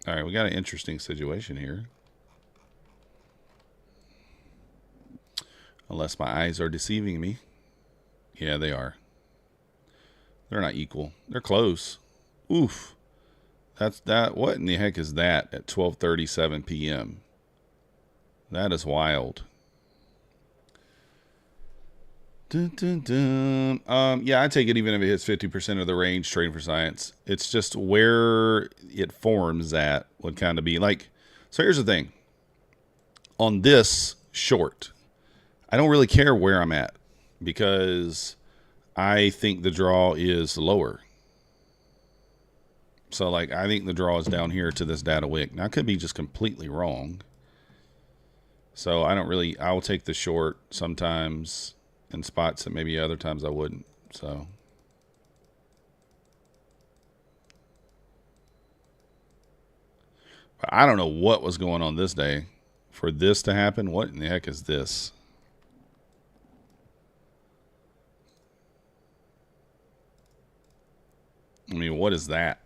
All right, we got an interesting situation here. Unless my eyes are deceiving me. Yeah, they are. They're not equal. They're close. Oof. That's that. What in the heck is that at 12:37 p.m.? That is wild. Dun, dun, dun. Yeah, I take it even if it hits 50% of the range, trading for science. It's just where it forms at would kind of be like. So here's the thing. On this short, I don't really care where I'm at because I think the draw is lower. So, like, I think the draw is down here to this data wick. Now, I could be just completely wrong. So, I will take the short sometimes in spots that maybe other times I wouldn't. So, but I don't know what was going on this day for this to happen. What in the heck is this? I mean, what is that?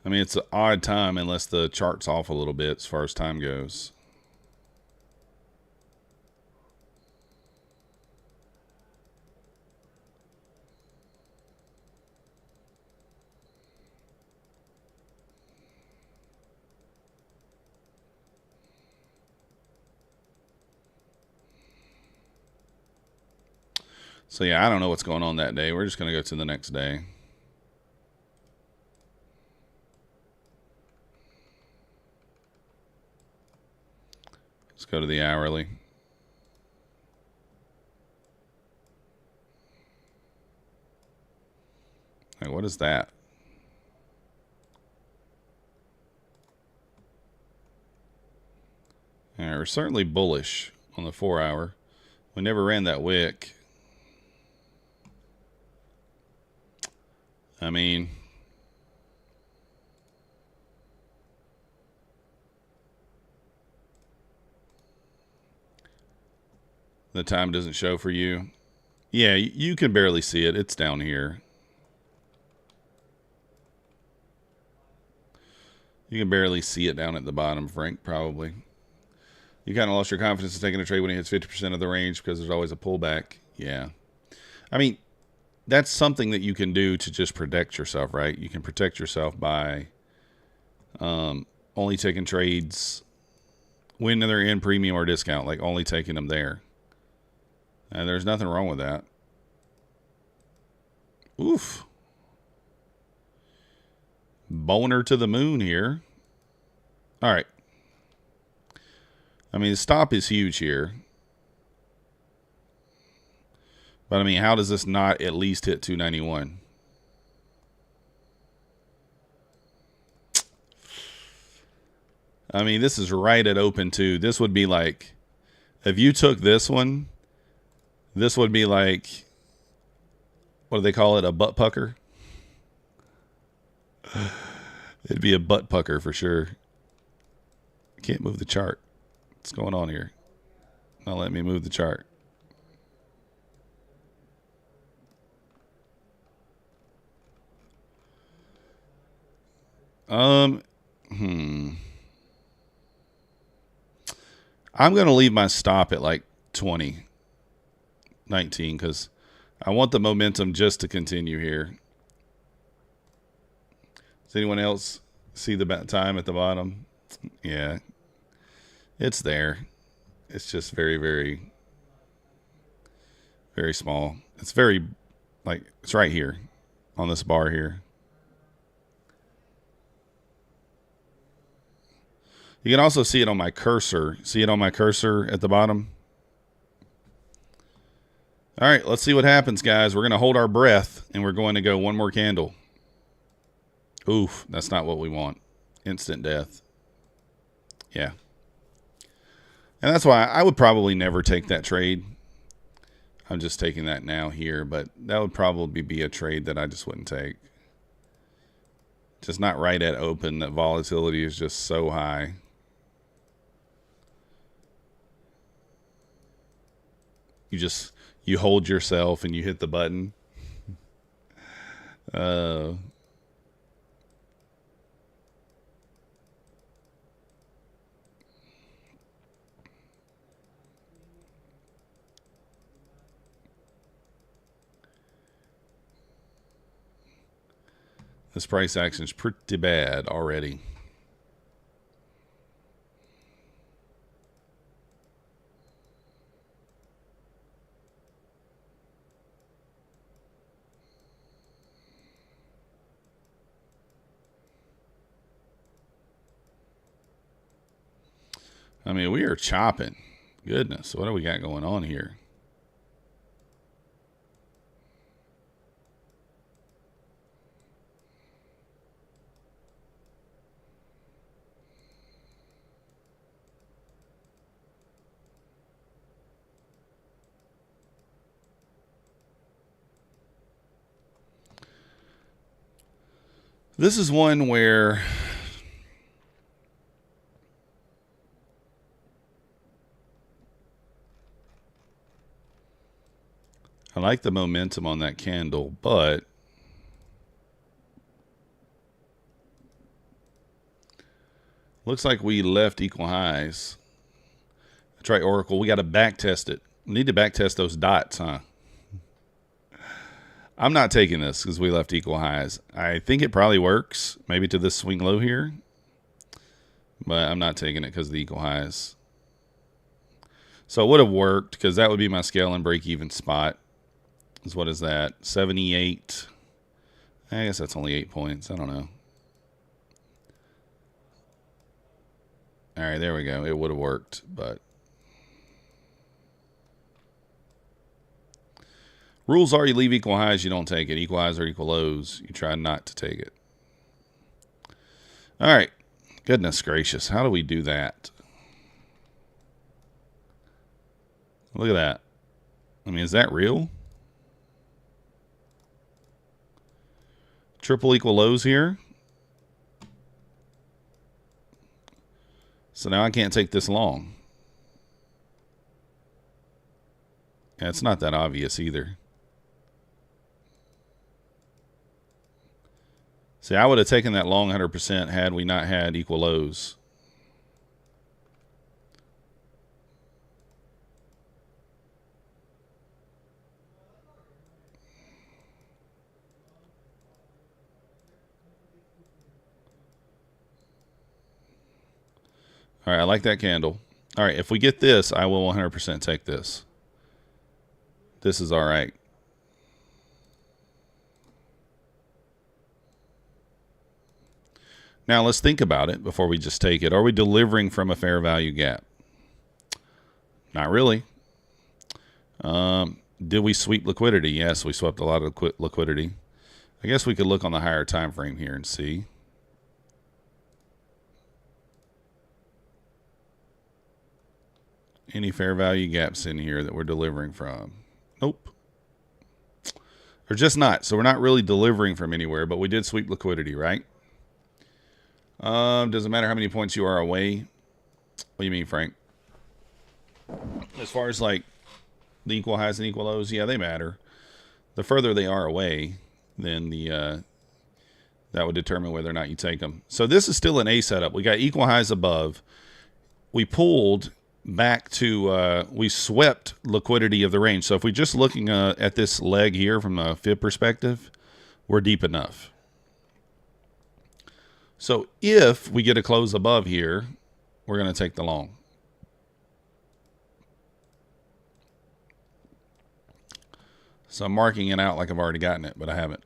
I mean, it's an odd time unless the chart's off a little bit as far as time goes. So, yeah, I don't know what's going on that day. We're just going to go to the next day. Let's go to the hourly. Hey, what is that? We're certainly bullish on the 4 hour. We never ran that wick. I mean, the time doesn't show for you. Yeah, you can barely see it. It's down here. You can barely see it down at the bottom, Frank, probably. You kind of lost your confidence in taking a trade when it hits 50% of the range because there's always a pullback. Yeah. I mean, that's something that you can do to just protect yourself, right? You can protect yourself by only taking trades when they're in premium or discount, like only taking them there. And there's nothing wrong with that. Oof. Boner to the moon here. All right. I mean, the stop is huge here. But, I mean, how does this not at least hit 291? I mean, this is right at open, too. This would be like, if you took this one, this would be like, what do they call it, a butt pucker? It'd be a butt pucker for sure. Can't move the chart. What's going on here? Not letting me move the chart. I'm going to leave my stop at like 2019 because I want the momentum just to continue here. Does anyone else see the time at the bottom? Yeah. It's there. It's just very, very, very small. It's very, like, it's right here on this bar here. You can also see it on my cursor. See it on my cursor at the bottom? All right, let's see what happens, guys. We're going to hold our breath, and we're going to go one more candle. Oof, that's not what we want. Instant death. Yeah. And that's why I would probably never take that trade. I'm just taking that now here, but that would probably be a trade that I just wouldn't take. Just not right at open. That volatility is just so high. You hold yourself and you hit the button. This price action is pretty bad already. I mean, we are chopping. Goodness, what do we got going on here? This is one where I like the momentum on that candle, but looks like we left equal highs. That's right, Oracle. We got to back test it. We need to back test those dots, huh? I'm not taking this because we left equal highs. I think it probably works, maybe to this swing low here, but I'm not taking it because of the equal highs. So it would have worked because that would be my scale and break even spot. What is that? 78. I guess that's only 8 points. I don't know. All right, there we go. It would have worked, but rules are you leave equal highs, you don't take it. Equal highs or equal lows, you try not to take it. All right. Goodness gracious. How do we do that? Look at that. I mean, is that real? Triple equal lows here. So now I can't take this long. Yeah, it's not that obvious either. See, I would have taken that long 100% had we not had equal lows. All right, I like that candle. All right, if we get this, I will 100% take this. This is all right. Now, let's think about it before we just take it. Are we delivering from a fair value gap? Not really. Did we sweep liquidity? Yes, we swept a lot of liquidity. I guess we could look on the higher time frame here and see. Any fair value gaps in here that we're delivering from? Nope. Or just not. So we're not really delivering from anywhere, but we did sweep liquidity, right? Doesn't matter how many points you are away. What do you mean, Frank? As far as like the equal highs and equal lows, yeah, they matter. The further they are away, then the that would determine whether or not you take them. So this is still an A setup. We got equal highs above. We pulled back to, we swept liquidity of the range. So if we're just looking at this leg here from a fib perspective, we're deep enough. So if we get a close above here, we're going to take the long. So I'm marking it out like I've already gotten it, but I haven't.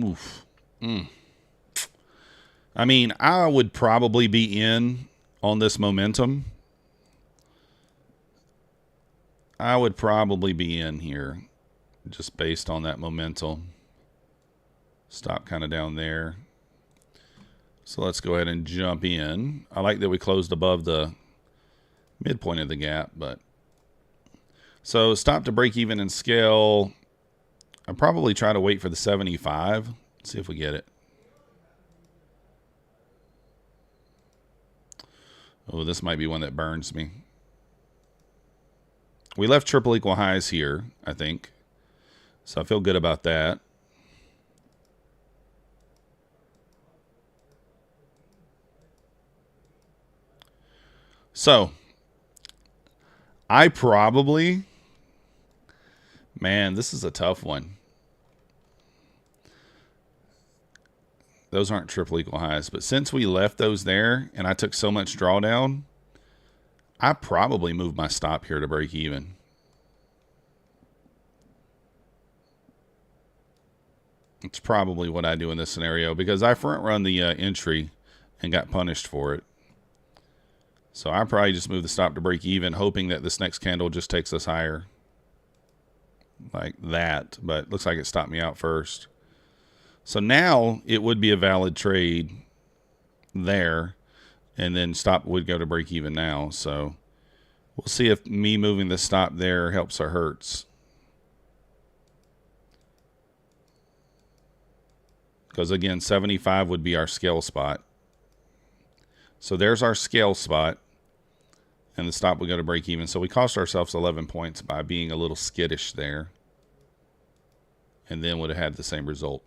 Oof. I mean, I would probably be in on this momentum. I would probably be in here just based on that momentum. Stop kind of down there. So let's go ahead and jump in. I like that we closed above the midpoint of the gap, but so stop to break even and scale. I'll probably try to wait for the 75. See if we get it. Oh, this might be one that burns me. We left triple equal highs here, I think. So I feel good about that. So I probably, man, this is a tough one. Those aren't triple equal highs, but since we left those there and I took so much drawdown, I probably moved my stop here to break even. It's probably what I do in this scenario because I front run the entry and got punished for it. So I probably just move the stop to break even, hoping that this next candle just takes us higher. Like that, but looks like it stopped me out first. So now it would be a valid trade there, and then stop would go to break even now. So we'll see if me moving the stop there helps or hurts. Because again, 75 would be our scale spot. So there's our scale spot, and the stop would go to break even. So we cost ourselves 11 points by being a little skittish there, and then would have had the same result.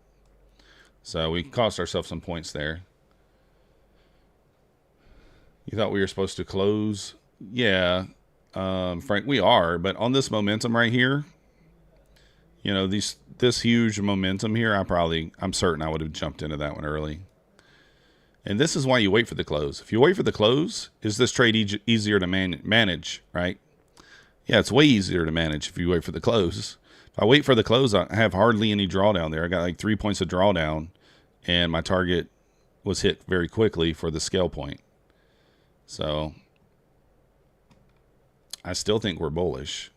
So we cost ourselves some points there. You thought we were supposed to close? Yeah, Frank, we are. But on this momentum right here, you know, this huge momentum here, I'm certain I would have jumped into that one early. And this is why you wait for the close. If you wait for the close, is this trade easier to manage, right? Yeah, it's way easier to manage if you wait for the close. If I wait for the close, I have hardly any drawdown there. I got like 3 points of drawdown, and my target was hit very quickly for the scale point. So I still think we're bullish.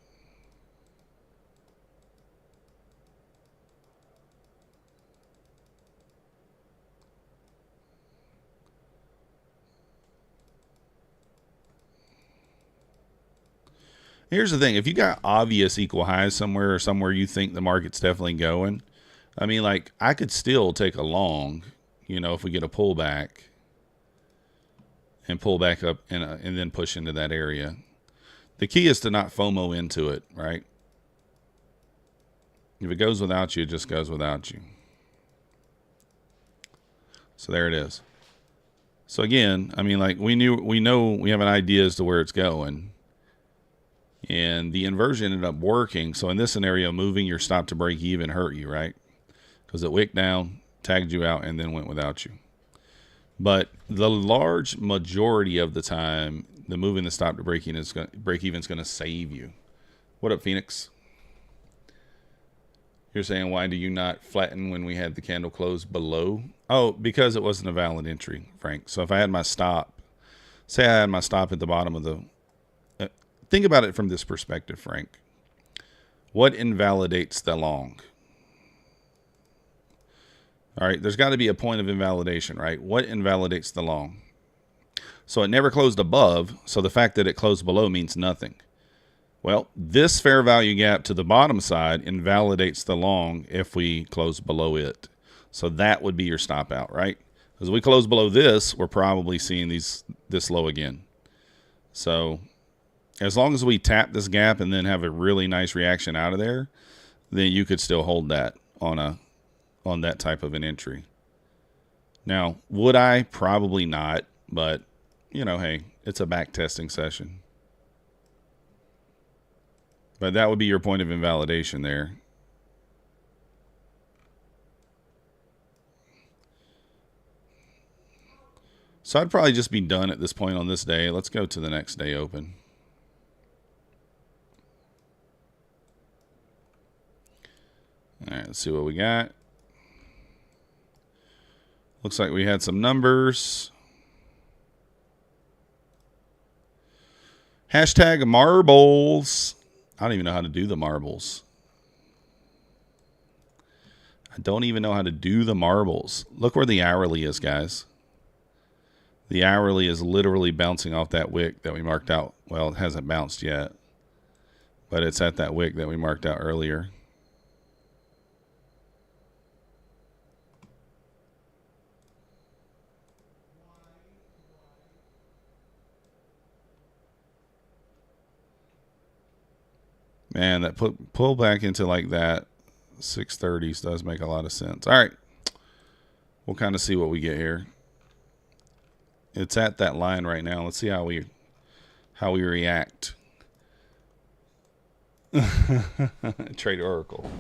Here's the thing. If you got obvious equal highs somewhere or somewhere you think the market's definitely going, I mean, like, I could still take a long, you know, if we get a pullback and pull back up and then push into that area. The key is to not FOMO into it, right? If it goes without you, it just goes without you. So there it is. So again, I mean, like, we know we have an idea as to where it's going. And the inversion ended up working. So in this scenario, moving your stop to break even hurt you, right? Because it wicked down, tagged you out, and then went without you. But the large majority of the time, the moving the stop to break even is going to save you. What up, Phoenix? You're saying, why do you not flatten when we had the candle close below? Oh, because it wasn't a valid entry, Frank. So if I had my stop, say I had my stop at the bottom of the... think about it from this perspective, Frank. What invalidates the long? All right, there's got to be a point of invalidation, right? What invalidates the long? So it never closed above, so the fact that it closed below means nothing. Well, this fair value gap to the bottom side invalidates the long if we close below it. So that would be your stop out, right? Because we close below this, we're probably seeing this low again. So as long as we tap this gap and then have a really nice reaction out of there, then you could still hold that on that type of an entry. Now, would I? Probably not, but you know, hey, it's a back testing session. But that would be your point of invalidation there. So I'd probably just be done at this point on this day. Let's go to the next day open. All right, let's see what we got. Looks like we had some numbers. Hashtag marbles. I don't even know how to do the marbles. I don't even know how to do the marbles. Look where the hourly is, guys. The hourly is literally bouncing off that wick that we marked out. Well, it hasn't bounced yet, but it's at that wick that we marked out earlier. Man, that pull back into like that 630s does make a lot of sense. All right. We'll kind of see what we get here. It's at that line right now. Let's see how we react. Trade Oracle.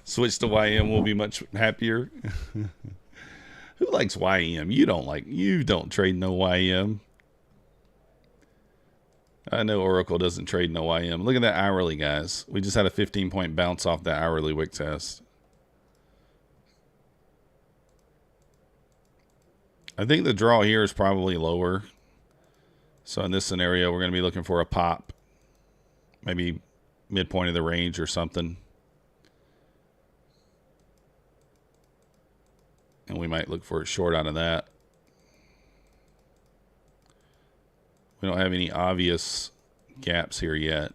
Switch to YM, will be much happier. Who likes YM? You don't trade no YM. I know Oracle doesn't trade no YM. Look at that hourly, guys. We just had a 15-point bounce off that hourly wick test. I think the draw here is probably lower. So in this scenario, we're going to be looking for a pop. Maybe midpoint of the range or something. And we might look for a short out of that. We don't have any obvious gaps here yet.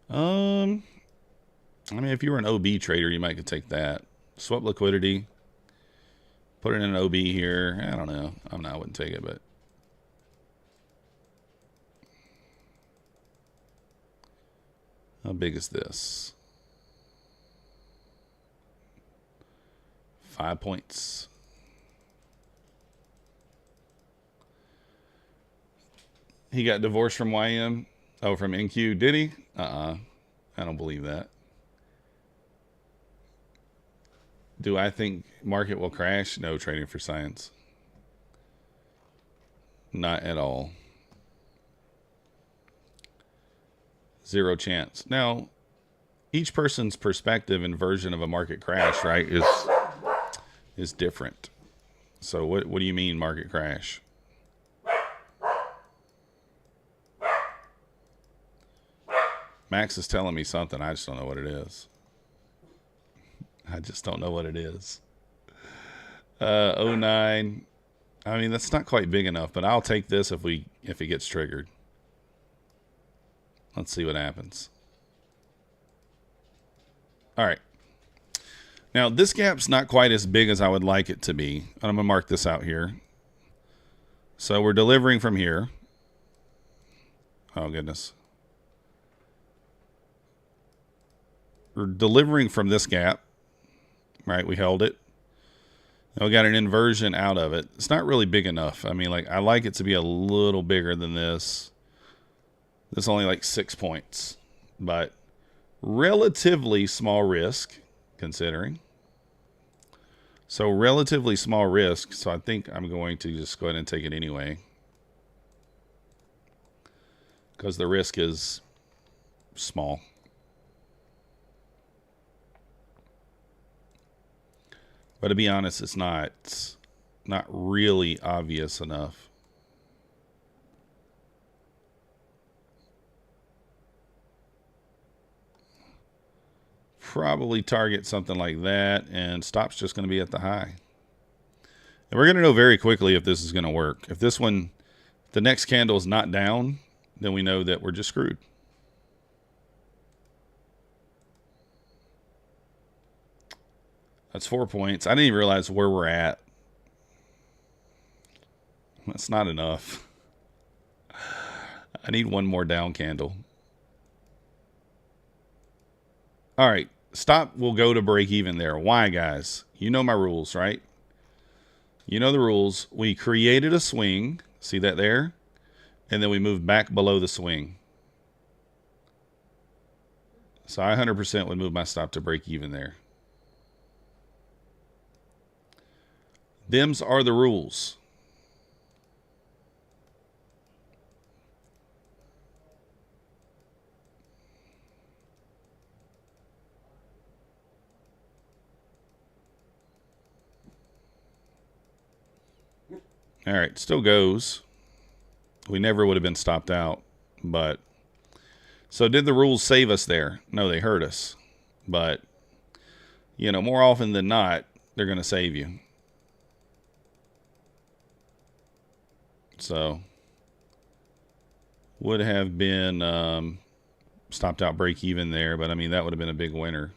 I mean, if you were an OB trader, you might could take that. Swap liquidity. Put it in an OB here. I don't know. I wouldn't take it, but. How big is this? 5 points. He got divorced from YM. Oh, from NQ. Did he? I don't believe that. Do I think market will crash? No, trading for science. Not at all. Zero chance. Now, each person's perspective and version of a market crash, right, is different. So what do you mean market crash? Max is telling me something. I just don't know what it is. I just don't know what it is. 09. I mean, that's not quite big enough, but I'll take this if it gets triggered. Let's see what happens. All right. Now, this gap's not quite as big as I would like it to be. I'm going to mark this out here. So we're delivering from here. Oh, goodness. We're delivering from this gap. Right, we held it. Now we got an inversion out of it. It's not really big enough. I mean, like, I like it to be a little bigger than this. This is only like 6 points. But relatively small risk, considering. So relatively small risk, so I think I'm going to just go ahead and take it anyway. Because the risk is small. But to be honest, it's not really obvious enough. Probably target something like that, and stop's just going to be at the high. And we're going to know very quickly if this is going to work. If this one, the next candle is not down, then we know that we're just screwed. That's 4 points. I didn't even realize where we're at. That's not enough. I need one more down candle. All right. Stop will go to break even there. Why, guys? You know my rules, right? You know the rules. We created a swing. See that there? And then we moved back below the swing. So I 100% would move my stop to break even there. Them's are the rules. All right, still goes. We never would have been stopped out, but so did the rules save us there? No, they hurt us. But you know, more often than not, they're going to save you. So would have been stopped out break even there, but I mean that would have been a big winner.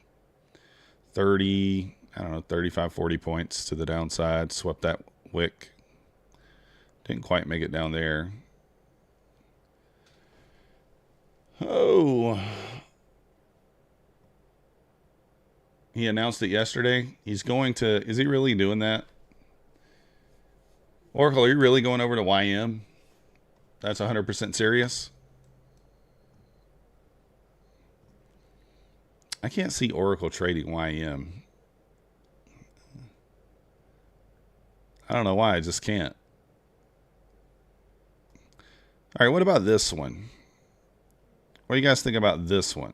30, I don't know, 35, 40 points to the downside. Swept that wick. Didn't quite make it down there. Oh. He announced it yesterday. He's going to, is he really doing that? Oracle, are you really going over to YM? That's 100% serious? I can't see Oracle trading YM. I don't know why, I just can't. All right, what about this one? What do you guys think about this one?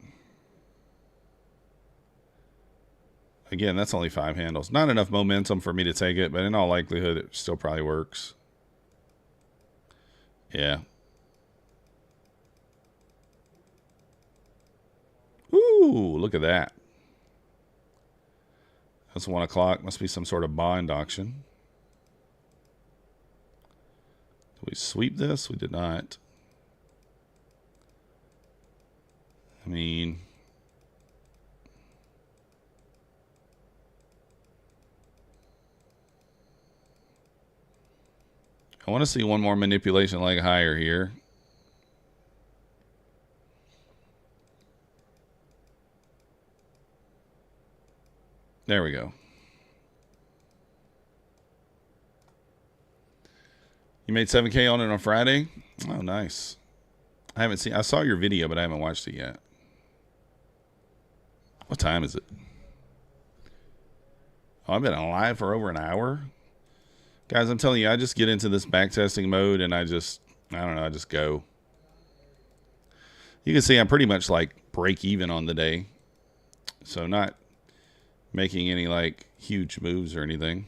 Again, that's only 5 handles. Not enough momentum for me to take it, but in all likelihood, it still probably works. Yeah. Ooh, look at that. That's 1 o'clock. Must be some sort of bond auction. Did we sweep this? We did not. I mean, I want to see one more manipulation leg higher here. There we go. You made 7K on it on Friday? Oh, nice. I haven't seen, I saw your video, but I haven't watched it yet. What time is it? Oh, I've been alive for over an hour. Guys, I'm telling you, I just get into this backtesting mode and I don't know, I just go. You can see I'm pretty much like break even on the day. So not making any like huge moves or anything.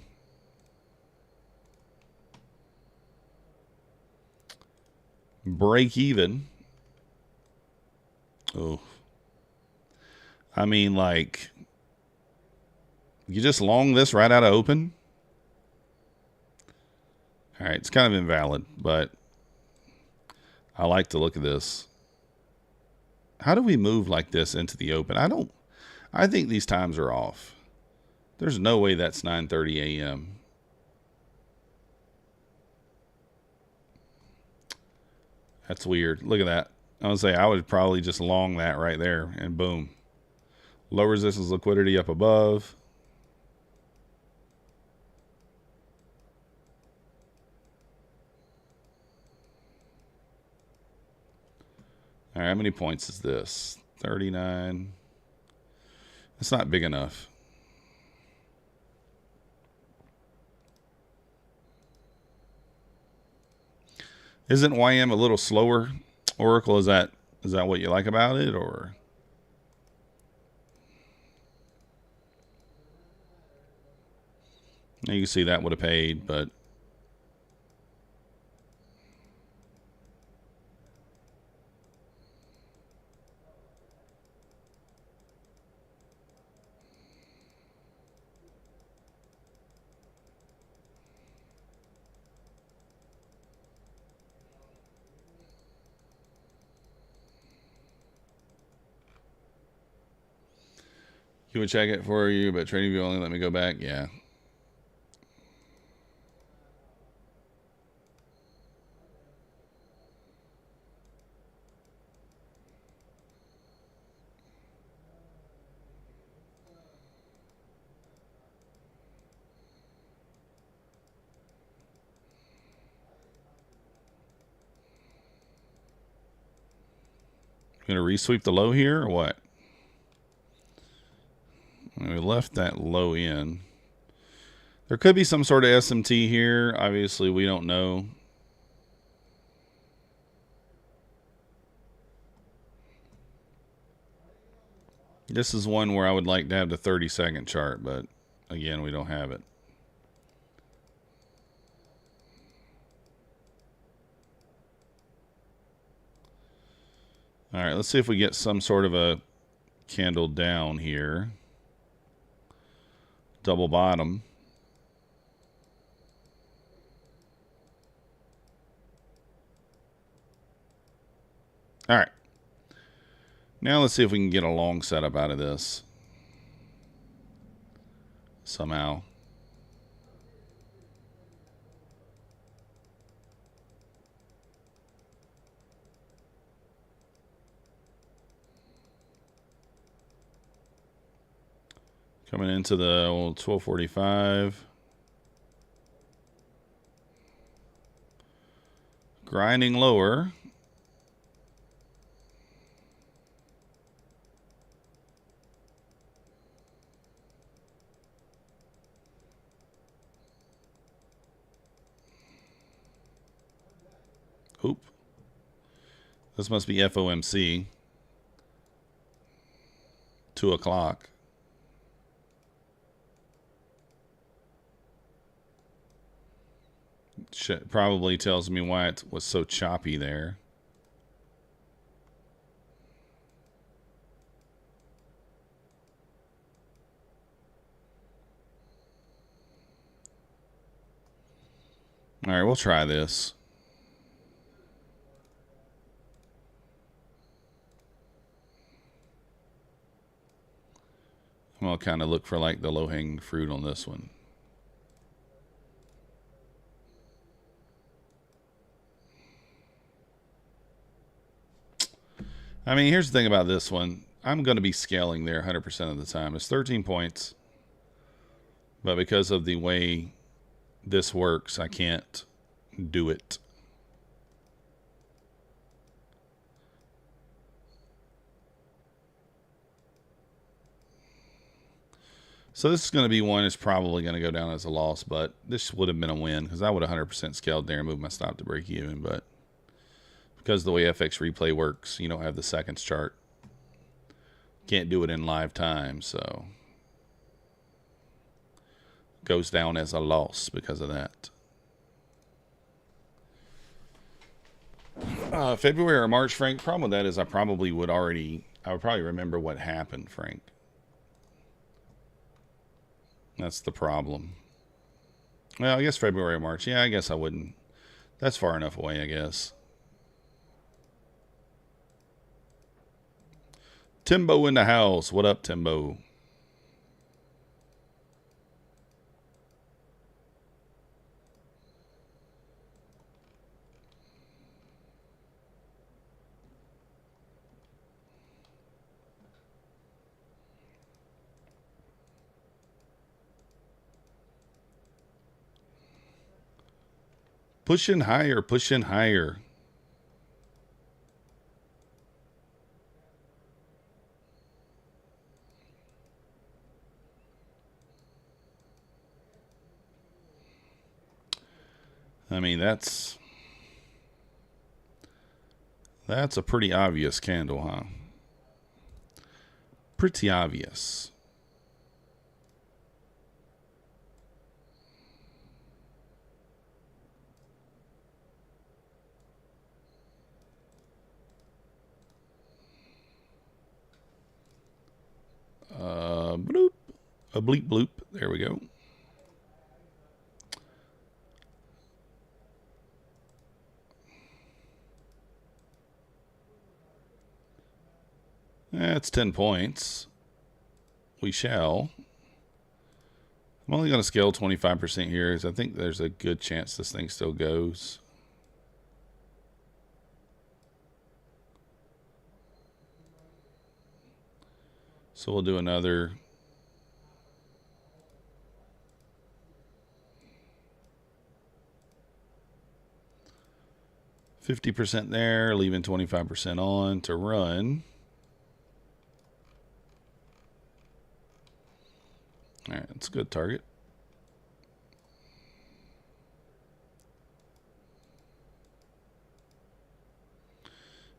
Break even. Oh. I mean, like, you just long this right out of open. All right, it's kind of invalid, but I like to look at this. How do we move like this into the open? I think these times are off. There's no way that's 9:30 a.m. That's weird. Look at that. I would say I would probably just long that right there, and boom. Low resistance liquidity up above. All right, how many points is this? 39. It's not big enough. Isn't YM a little slower? Oracle, is that what you like about it, or? You can see that would have paid, but you would check it for you, but TradingView only let me go back. Yeah. Gonna resweep the low here or what? We left that low in. There could be some sort of SMT here. Obviously, we don't know. This is one where I would like to have the 30-second chart, but again, we don't have it. All right, let's see if we get some sort of a candle down here. Double bottom. All right. Now let's see if we can get a long setup out of this. Somehow. Coming into the old 1245. Grinding lower. Oop. This must be FOMC. 2 o'clock. Probably tells me why it was so choppy there. All right, we'll try this. I'm going to kind of look for like the low-hanging fruit on this one. I mean, here's the thing about this one. I'm going to be scaling there 100% of the time. It's 13 points. But because of the way this works, I can't do it. So this is going to be one that's probably going to go down as a loss, but this would have been a win because I would have 100% scaled there and moved my stop to break even. But because of the way FX replay works, you don't have the seconds chart. Can't do it in live time, so goes down as a loss because of that. February or March, Frank. Problem with that is I would probably remember what happened, Frank. That's the problem. Well, I guess February or March. Yeah, I guess I wouldn't. That's far enough away, I guess. Timbo in the house. What up, Timbo? Pushing higher, pushing higher. I mean, that's a pretty obvious candle, huh? Pretty obvious. Bloop. A bleep bloop. There we go. That's 10 points. We shall. I'm only going to scale 25% here because I think there's a good chance this thing still goes. So we'll do another. $50 there, leaving 25% on to run. All right, that's a good target.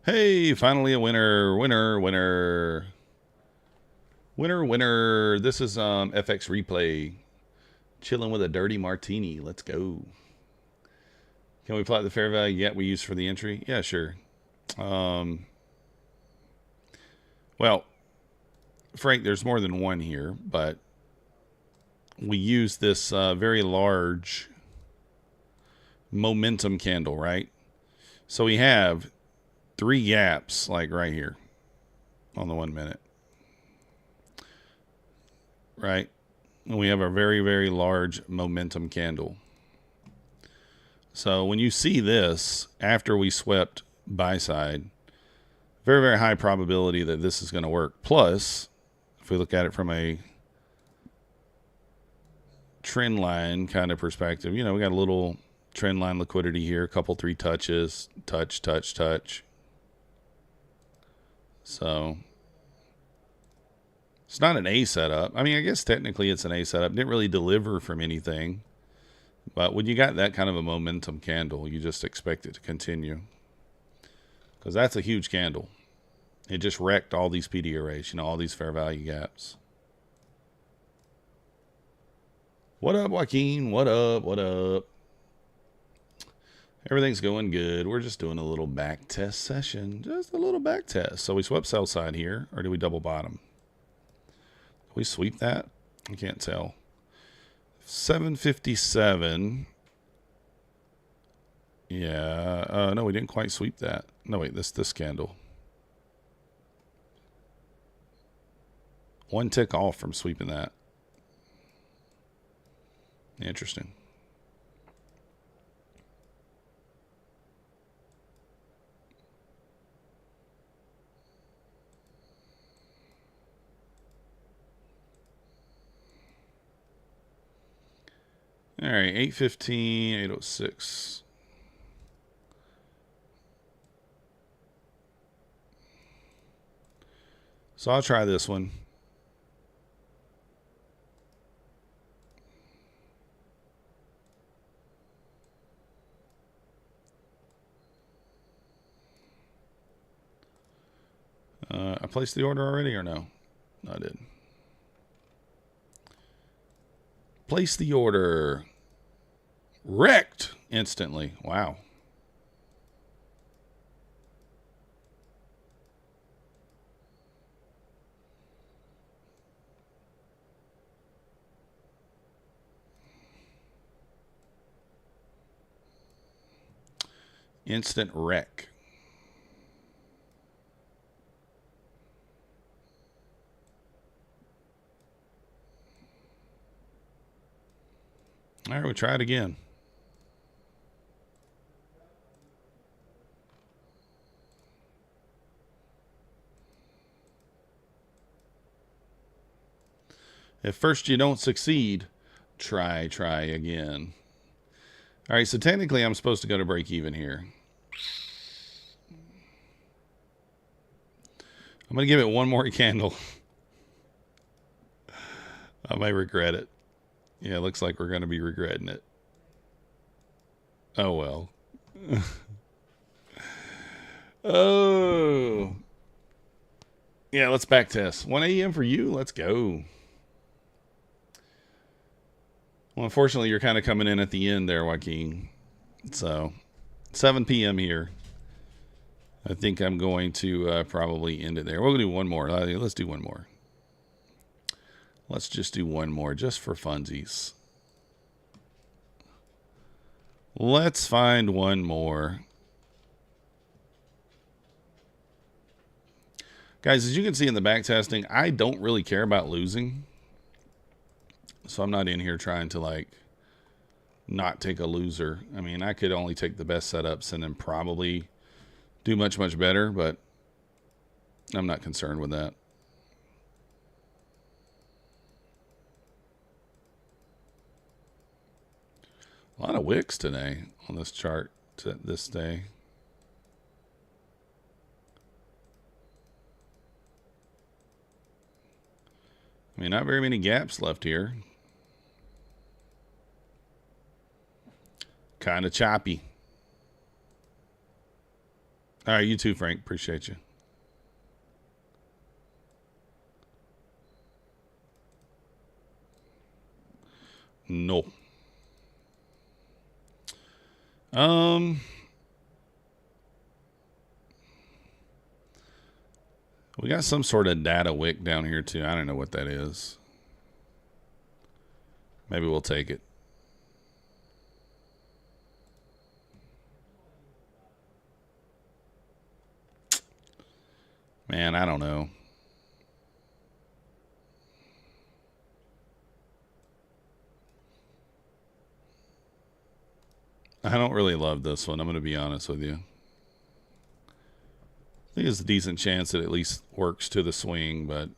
Hey, finally a winner, winner, winner. Winner, winner. This is FX replay. Chilling with a dirty martini. Let's go. Can we plot the fair value yet we use for the entry? Yeah, sure. Well, Frank, there's more than one here, but we use this very large momentum candle, right? So we have 3 gaps, like right here on the 1 minute, right? And we have a very, very large momentum candle. So when you see this after we swept buy side, very, very high probability that this is going to work. Plus, if we look at it from a trend line kind of perspective, you know, we got a little trend line liquidity here, a couple 3 touches, touch, touch, touch. So it's not an A setup. I mean, I guess technically it's an A setup. Didn't really deliver from anything. But when you got that kind of a momentum candle, you just expect it to continue. Because that's a huge candle. It just wrecked all these PD arrays, you know, all these fair value gaps. What up, Joaquin? What up? What up? Everything's going good. We're just doing a little back test session. Just a little back test. So we swept sell side here, or do we double bottom? Did we sweep that? I can't tell. 757. Yeah. No, we didn't quite sweep that. No, wait, this candle. 1 tick off from sweeping that. Interesting. All right, 815, 806. So I'll try this one. I placed the order already or no? No, I didn't. Place the order. Wrecked instantly. Wow. Instant wreck. All right, we'll try it again. If first you don't succeed, try again. All right, so technically I'm supposed to go to break even here. I'm going to give it one more candle. I might regret it. Yeah, it looks like we're going to be regretting it. Oh, well. Oh. Yeah, let's back test. 1 a.m. for you. Let's go. Well, unfortunately, you're kind of coming in at the end there, Joaquin. So, 7 p.m. here. I think I'm going to probably end it there. We'll do one more. Let's do one more. Let's just do one more, just for funsies. Let's find one more. Guys, as you can see in the back testing, I don't really care about losing. So I'm not in here trying to, like, not take a loser. I mean, I could only take the best setups and then probably do much better, but I'm not concerned with that. A lot of wicks today on this chart this day. I mean, not very many gaps left here. Kind of choppy. All right, you too, Frank. Appreciate you. No. We got some sort of data wick down here too. I don't know what that is. Maybe we'll take it. Man, I don't know. I don't really love this one. I'm going to be honest with you. I think it's a decent chance it at least works to the swing, but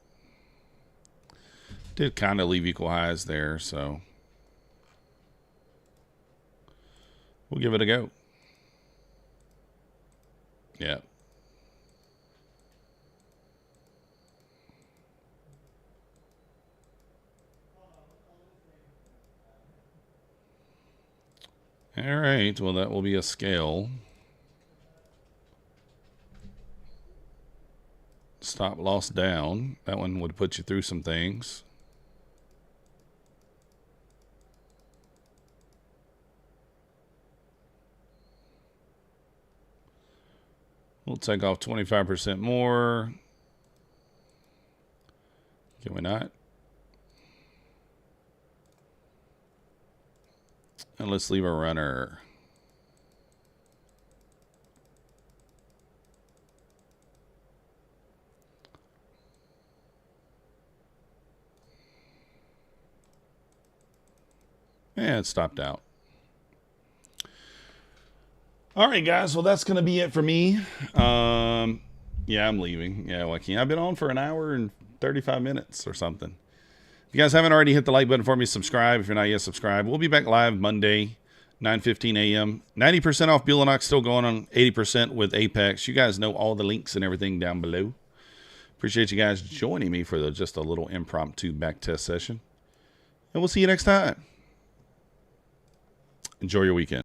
did kind of leave equal highs there, so we'll give it a go. Yeah. All right, well, that will be a scale. Stop loss down. That one would put you through some things. We'll take off 25% more. Can we not? And let's leave a runner. And it stopped out. All right, guys. Well, that's going to be it for me. Yeah, I'm leaving. Yeah, Joaquin. I've been on for an hour and 35 minutes or something. If you guys haven't already hit the like button for me, subscribe. If you're not yet subscribed, we'll be back live Monday, 9:15 a.m. 90% off Bulenox, still going on 80% with Apex. You guys know all the links and everything down below. Appreciate you guys joining me for just a little impromptu back test session. And we'll see you next time. Enjoy your weekend.